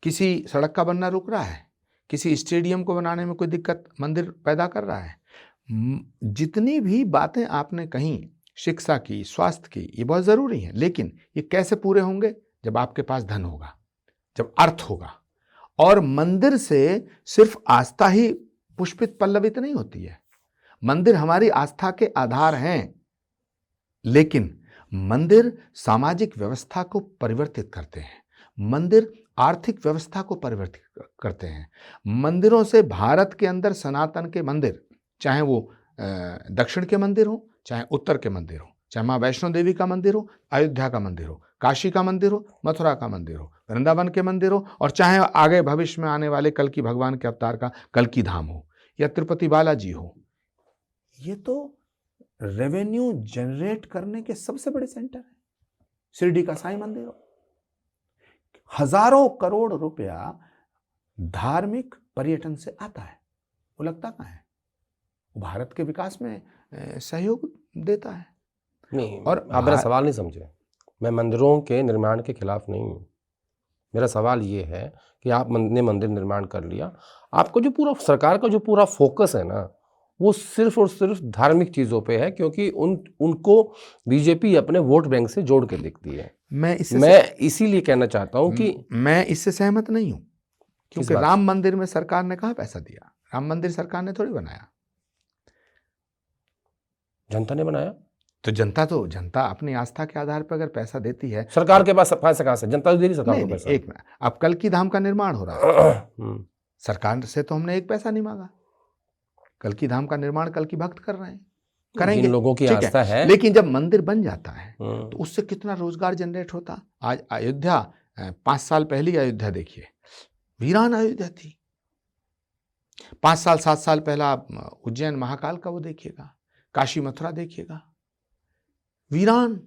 किसी सड़क का बनना रुक रहा है? किसी स्टेडियम को बनाने में कोई दिक्कत मंदिर पैदा कर रहा है? जितनी भी बातें आपने कही, शिक्षा की, स्वास्थ्य की, ये बहुत ज़रूरी है, लेकिन ये कैसे पूरे होंगे? जब आपके पास धन होगा, जब अर्थ होगा। और मंदिर से सिर्फ आस्था ही पुष्पित पल्लवित नहीं होती है। मंदिर हमारी आस्था के आधार हैं, लेकिन मंदिर सामाजिक व्यवस्था को परिवर्तित करते हैं, मंदिर आर्थिक व्यवस्था को परिवर्तित करते हैं। मंदिरों से भारत के अंदर सनातन के मंदिर, चाहे वो दक्षिण के मंदिर हो, चाहे उत्तर के मंदिर हो, चाहे माँ वैष्णो देवी का मंदिर हो, अयोध्या का मंदिर हो, काशी का मंदिर हो, मथुरा का मंदिर हो, वृंदावन के मंदिर हो, और चाहे आगे भविष्य में आने वाले कल की भगवान के अवतार का कल की धाम हो, या तिरुपति बालाजी हो, ये तो रेवेन्यू जनरेट करने के सबसे बड़े सेंटर है। शिरडी का साईं मंदिर हो, हजारों करोड़ रुपया धार्मिक पर्यटन से आता है, वो लगता कहाँ है? वो भारत के विकास में सहयोग देता है। नहीं, और आप मेरा सवाल नहीं समझे। मैं मंदिरों के निर्माण के खिलाफ नहीं हूँ। मेरा सवाल ये है कि आपने मंदिर निर्माण कर लिया, आपको जो पूरा सरकार का जो पूरा फोकस है ना, वो सिर्फ और सिर्फ धार्मिक चीज़ों पे है, क्योंकि उनको बीजेपी अपने वोट बैंक से जोड़ के देखती है। मैं इसीलिए कहना चाहता हूँ कि मैं इससे सहमत नहीं हूँ, क्योंकि बात? राम मंदिर में सरकार ने कहाँ पैसा दिया? राम मंदिर सरकार ने थोड़ी बनाया, जनता ने बनाया। तो जनता अपनी आस्था के आधार पर अगर पैसा देती है, सरकार के पास पैसा कहाँ से? जनता तो दे रही सरकार को पैसा। एक मिनट, अब कल की धाम का निर्माण हो रहा है, सरकार से तो हमने एक पैसा नहीं मांगा। कल की धाम का निर्माण कल की भक्त कर रहे हैं, करेंगे, जिन लोगों की आस्था है। लेकिन जब मंदिर बन जाता है तो उससे कितना रोजगार जनरेट होता। आज अयोध्या, 5 साल पहले अयोध्या देखिए, वीरान अयोध्या थी। 5 साल 7 साल पहला उज्जैन महाकाल का वो देखिएगा, काशी मथुरा देखिएगा, वीरान।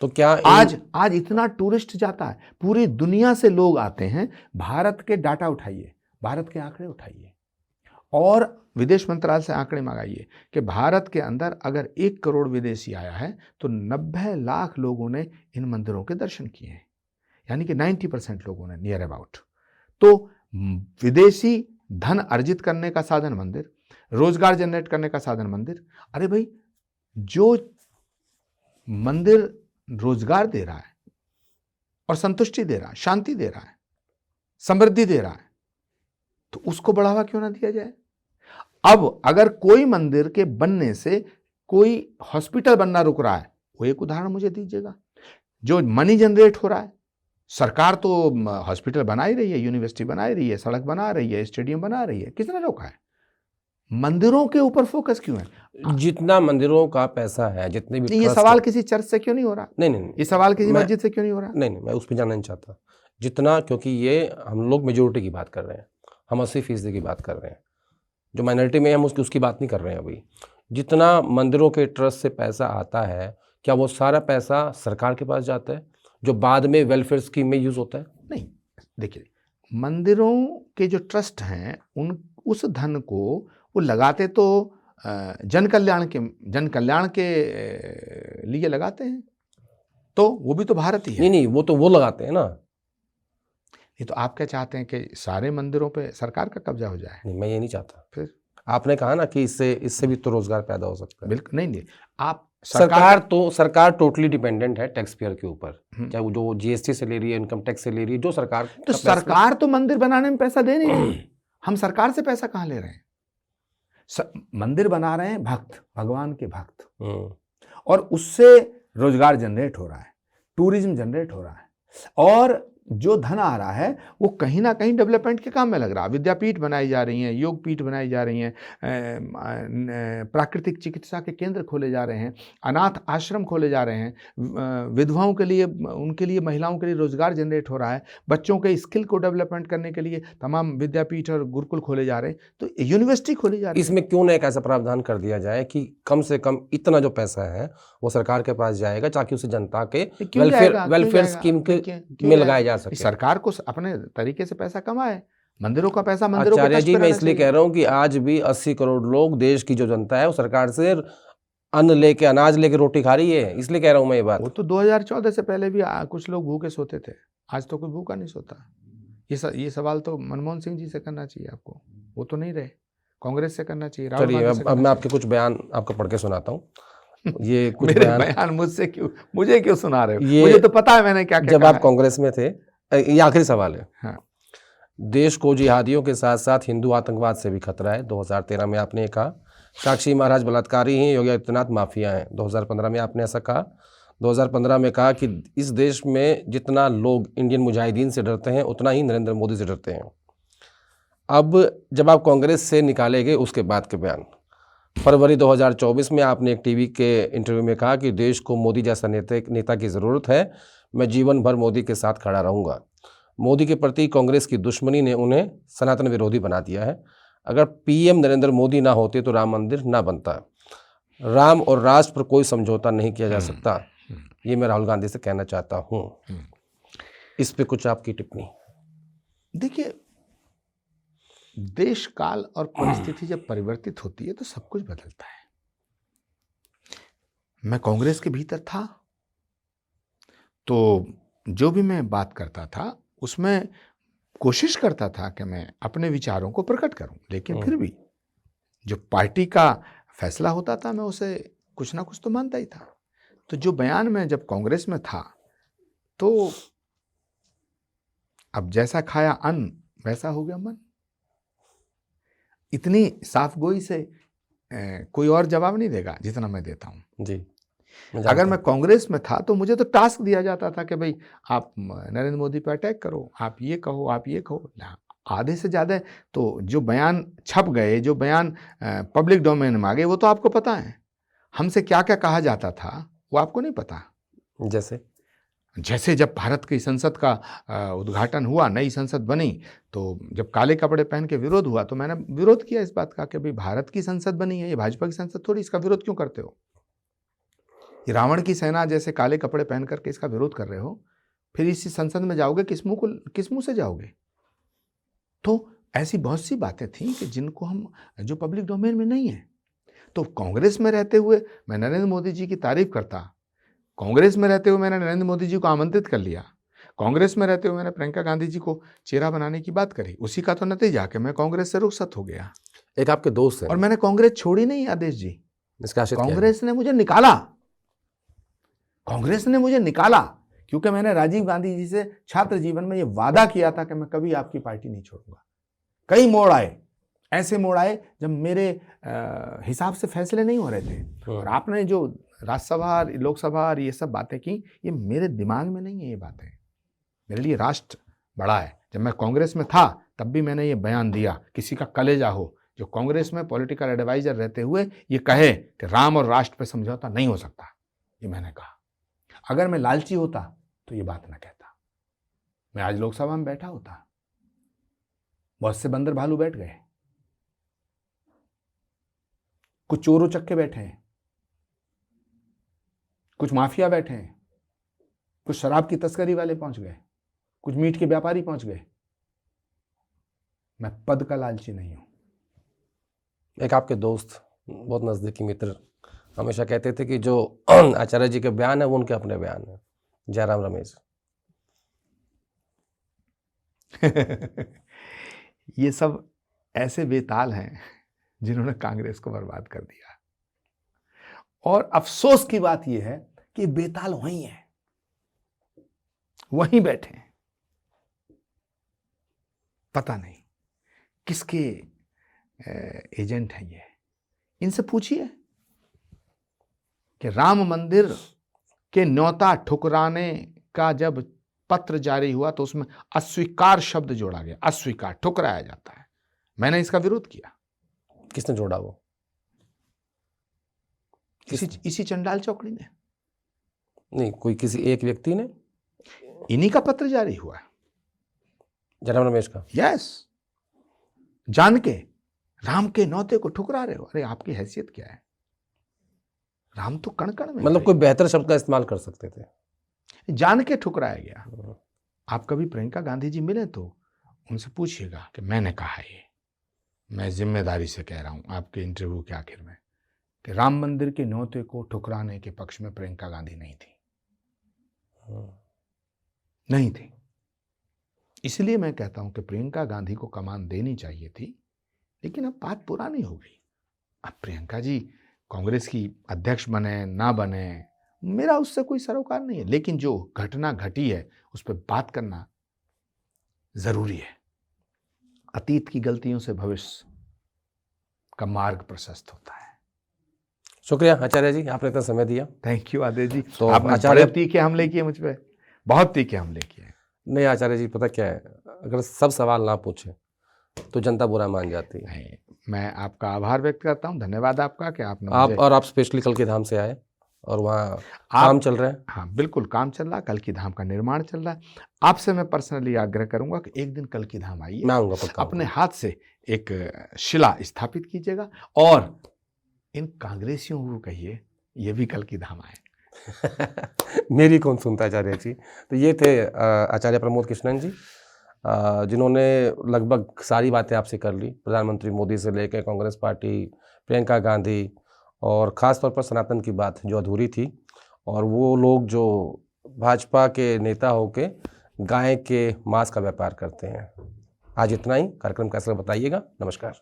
तो क्या आज इतना टूरिस्ट जाता है, पूरी दुनिया से लोग आते हैं। भारत के डाटा उठाइए, भारत के आंकड़े उठाइए, और विदेश मंत्रालय से आंकड़े मंगाइए कि भारत के अंदर अगर 1 करोड़ विदेशी आया है तो 90 लाख लोगों ने इन मंदिरों के दर्शन किए हैं, यानी कि 90% लोगों ने, नियर अबाउट। तो विदेशी धन अर्जित करने का साधन मंदिर, रोजगार जनरेट करने का साधन मंदिर। अरे भाई, जो मंदिर रोजगार दे रहा है और संतुष्टि दे रहा है, शांति दे रहा है, समृद्धि दे रहा है, तो उसको बढ़ावा क्यों ना दिया जाए? अब अगर कोई मंदिर के बनने से कोई हॉस्पिटल बनना रुक रहा है, वो एक उदाहरण मुझे दीजिएगा। जो मनी जनरेट हो रहा है, सरकार तो हॉस्पिटल बना ही रही है, यूनिवर्सिटी बना ही रही है, सड़क बना रही है, स्टेडियम बना रही है, किसने रोका है? मंदिरों के ऊपर फोकस क्यों है? जितना मंदिरों का पैसा है, जितने भी ये सवाल किसी चर्च से क्यों नहीं हो रहा? नहीं, ये सवाल किसी मस्जिद से क्यों नहीं हो रहा? नहीं, मैं उस पर जाना नहीं चाहता। जितना, क्योंकि ये हम लोग मेजोरिटी की बात कर रहे हैं, हम 80% की बात कर रहे हैं। जो माइनॉरिटी में हम उसकी बात नहीं कर रहे हैं अभी। जितना मंदिरों के ट्रस्ट से पैसा आता है, क्या वो सारा पैसा सरकार के पास जाता है, जो बाद में वेलफेयर स्कीम में यूज होता है? नहीं, देखिए, मंदिरों के जो ट्रस्ट हैं, उस धन को वो लगाते तो जन कल्याण के लिए लगाते हैं, तो वो भी तो भारत ही है। नहीं, वो लगाते हैं ना। ये तो आप क्या चाहते हैं कि सारे मंदिरों पे सरकार का कब्जा हो जाए? नहीं, मैं ये नहीं चाहता। फिर आपने आपने कहा ना कि इससे भी तो रोजगार पैदा हो सकता है। बिल्कुल नहीं, आप सरकार टोटली डिपेंडेंट है टैक्स पेयर के ऊपर, चाहे वो जो जीएसटी से ले रही है, इनकम टैक्स से ले रही है, जो सरकार तो सरकार तो मंदिर बनाने में पैसा दे नहीं रही। हम सरकार से पैसा कहाँ ले रहे हैं? मंदिर बना रहे हैं भक्त, भगवान के भक्त, और उससे रोजगार जनरेट हो रहा है, टूरिज्म जनरेट हो रहा है, और जो धन आ रहा है वो कहीं ना कहीं डेवलपमेंट के काम में लग रहा है। विद्यापीठ बनाई जा रही हैं, योग पीठ बनाई जा रही हैं, प्राकृतिक चिकित्सा के केंद्र खोले जा रहे हैं, अनाथ आश्रम खोले जा रहे हैं, विधवाओं के लिए, उनके लिए, महिलाओं के लिए रोजगार जनरेट हो रहा है, बच्चों के स्किल को डेवलपमेंट करने के लिए तमाम विद्यापीठ और गुरुकुल खोले जा रहे हैं, तो यूनिवर्सिटी खोली जा रही है। इसमें क्यों ना एक ऐसा प्रावधान कर दिया जाए कि कम से कम इतना जो पैसा है वो सरकार के पास जाएगा, ताकि उसे जनता के वेलफेयर स्कीम में लगाया जा सके। सरकार को अपने तरीके से पैसा कमाए, मंदिरों का पैसा मंदिरों को। आचार्य जी, मैं इसलिए कह रहा हूँ कि आज भी 80 करोड़ लोग, देश की जो जनता है, वो सरकार से अनाज लेके रोटी खा रही है, इसलिए कह रहा हूँ मैं ये बात। वो तो 2014 से पहले भी कुछ लोग भूखे सोते थे, आज तो कोई भूखा नहीं सोता। ये सवाल तो मनमोहन सिंह जी से करना चाहिए आपको, वो तो नहीं रहे। कांग्रेस से करना चाहिए, राहुल गांधी से। अब मैं आपके कुछ बयान आपको पढ़ के सुनाता हूँ। ये कुछ बयान मुझे क्यों सुना रहे हो? मुझे तो पता है मैंने क्या जब आप कांग्रेस में थे। ये आखिरी सवाल है। हाँ। देश को जिहादियों के साथ साथ हिंदू आतंकवाद से भी खतरा है, 2013 में आपने कहा। साक्षी महाराज बलात्कारी हैं, योगी आदित्यनाथ माफिया हैं, 2015 में आपने ऐसा कहा। 2015 में कहा कि इस देश में जितना लोग इंडियन मुजाहिदीन से डरते हैं, उतना ही नरेंद्र मोदी से डरते हैं। अब जब आप कांग्रेस से निकाले गए उसके बाद के बयान, फरवरी 2024 में आपने एक टीवी के इंटरव्यू में कहा कि देश को मोदी जैसा नेता की ज़रूरत है, मैं जीवन भर मोदी के साथ खड़ा रहूँगा। मोदी के प्रति कांग्रेस की दुश्मनी ने उन्हें सनातन विरोधी बना दिया है। अगर पीएम नरेंद्र मोदी ना होते तो राम मंदिर ना बनता। राम और राष्ट्र पर कोई समझौता नहीं किया जा सकता, ये मैं राहुल गांधी से कहना चाहता हूँ। इस पे कुछ आपकी टिप्पणी। देखिए, देश काल और परिस्थिति जब परिवर्तित होती है तो सब कुछ बदलता है। मैं कांग्रेस के भीतर था तो जो भी मैं बात करता था उसमें कोशिश करता था कि मैं अपने विचारों को प्रकट करूं, लेकिन फिर भी जो पार्टी का फैसला होता था मैं उसे कुछ ना कुछ तो मानता ही था। तो जो बयान में जब कांग्रेस में था तो अब जैसा खाया अन्न वैसा हो गया मन। इतनी साफ गोई से कोई और जवाब नहीं देगा जितना मैं देता हूं जी। अगर मैं कांग्रेस में था तो मुझे तो टास्क दिया जाता था कि भाई आप नरेंद्र मोदी पर अटैक करो, आप ये कहो, आप ये कहो। आधे से ज़्यादा तो जो बयान छप गए, जो बयान पब्लिक डोमेन में आ गए, वो तो आपको पता है। हमसे क्या क्या कहा जाता था वो आपको नहीं पता। जैसे जब भारत की संसद का उद्घाटन हुआ, नई संसद बनी, तो जब काले कपड़े पहन के विरोध हुआ तो मैंने विरोध किया इस बात का कि भाई भारत की संसद बनी है, ये भाजपा की संसद थोड़ी, इसका विरोध क्यों करते हो? ये रावण की सेना जैसे काले कपड़े पहन करके इसका विरोध कर रहे हो, फिर इसी संसद में जाओगे किस मुंह से जाओगे? तो ऐसी बहुत सी बातें थी कि जिनको हम, जो पब्लिक डोमेन में नहीं है। तो कांग्रेस में रहते हुए मैं नरेंद्र मोदी जी की तारीफ करता, कांग्रेस में रहते हुए मैंने नरेंद्र मोदी जी को आमंत्रित कर लिया, कांग्रेस में रहते हुए मैंने प्रियंका गांधी जी को चेहरा बनाने की बात करी, उसी का तो नतीजा कि मैं कांग्रेस से रुखसत हो गया। एक आपके दोस्त है, और मैंने कांग्रेस छोड़ी नहीं आदेश जी, कांग्रेस ने मुझे निकाला, कांग्रेस ने मुझे निकाला क्योंकि मैंने राजीव गांधी जी से छात्र जीवन में ये वादा किया था कि मैं कभी आपकी पार्टी नहीं छोड़ूंगा। कई मोड़ आए, ऐसे मोड़ आए जब मेरे हिसाब से फैसले नहीं हो रहे थे। और आपने जो राज्यसभा, लोकसभा और ये सब बातें की, ये मेरे दिमाग में नहीं है। ये बातें मेरे लिए राष्ट्र बड़ा है। जब मैं कांग्रेस में था तब भी मैंने ये बयान दिया, किसी का कलेजा हो जो कांग्रेस में पॉलिटिकल एडवाइजर रहते हुए ये कहे कि राम और राष्ट्र पर समझौता नहीं हो सकता, ये मैंने कहा। अगर मैं लालची होता तो ये बात ना कहता, मैं आज लोकसभा में बैठा होता। बहुत से बंदर भालू बैठ गए, कुछ चोर उचक्के बैठे हैं, कुछ माफिया बैठे हैं, कुछ शराब की तस्करी वाले पहुंच गए, कुछ मीट के व्यापारी पहुंच गए। मैं पद का लालची नहीं हूं। एक आपके दोस्त, बहुत नजदीकी मित्र, हमेशा कहते थे कि जो आचार्य जी के बयान है वो उनके अपने बयान है, जयराम रमेश। ये सब ऐसे बेताल हैं जिन्होंने कांग्रेस को बर्बाद कर दिया। और अफसोस की बात यह है कि बेताल वहीं है, वहीं बैठे हैं। पता नहीं किसके एजेंट हैं ये। इनसे पूछिए कि राम मंदिर के न्योता ठुकराने का जब पत्र जारी हुआ तो उसमें अस्वीकार शब्द जोड़ा गया। अस्वीकार, ठुकराया जाता है। मैंने इसका विरोध किया। किसने जोड़ा वो? इसी चंडाल चौकड़ी ने। नहीं, कोई किसी एक व्यक्ति ने? इन्हीं का पत्र जारी हुआ है, जयराम रमेश का। यस, जान के राम के न्योते को ठुकरा रहे हो। अरे आपकी हैसियत क्या है? राम तो कण कण में, मतलब कोई बेहतर शब्द का इस्तेमाल कर सकते थे। जान के ठुकराया गया। आप कभी प्रियंका गांधी जी मिले तो उनसे पूछिएगा कि मैंने कहा, ये मैं जिम्मेदारी से कह रहा हूं आपके इंटरव्यू के आखिर में, कि राम मंदिर के न्योते को ठुकराने के पक्ष में प्रियंका गांधी नहीं थी, नहीं थी। इसलिए मैं कहता हूं कि प्रियंका गांधी को कमान देनी चाहिए थी, लेकिन अब बात पुरानी हो गई। अब प्रियंका जी कांग्रेस की अध्यक्ष बने ना बने, मेरा उससे कोई सरोकार नहीं है, लेकिन जो घटना घटी है उस पर बात करना जरूरी है। अतीत की गलतियों से भविष्य का मार्ग प्रशस्त होता है। शुक्रिया आचार्य जी, आपने इतना समय दिया। Thank you Aditya ji. तो आपने आचार्य तीखे हमले किए मुझ पे, बहुत तीखे हमले किए। नहीं आचार्य जी, पता क्या है, अगर सब सवाल ना पूछे तो जनता बुरा मान जाती है। मैं आपका आभार व्यक्त करता हूँ, धन्यवाद आपका कि आपने मुझे आप स्पेशली कल की धाम से आए और वहाँ काम चल रहा है। हाँ, बिल्कुल काम चल रहा है, कल की धाम का निर्माण चल रहा है। आपसे मैं पर्सनली आग्रह करूँगा कि एक दिन कल की धाम आइए, मैं आऊँगा, पक्का अपने आऊँगा। हाथ से एक शिला स्थापित कीजिएगा और इन कांग्रेसियों को कहिए ये भी कल की धाम आए। मेरी कौन सुनता है आचार्य जी। तो ये थे आचार्य प्रमोद कृष्णन जी, जिन्होंने लगभग सारी बातें आपसे कर ली, प्रधानमंत्री मोदी से लेकर कांग्रेस पार्टी, प्रियंका गांधी और ख़ास तौर पर सनातन की बात जो अधूरी थी, और वो लोग जो भाजपा के नेता होके गाय के मांस का व्यापार करते हैं। आज इतना ही। कार्यक्रम कैसा बताइएगा। नमस्कार।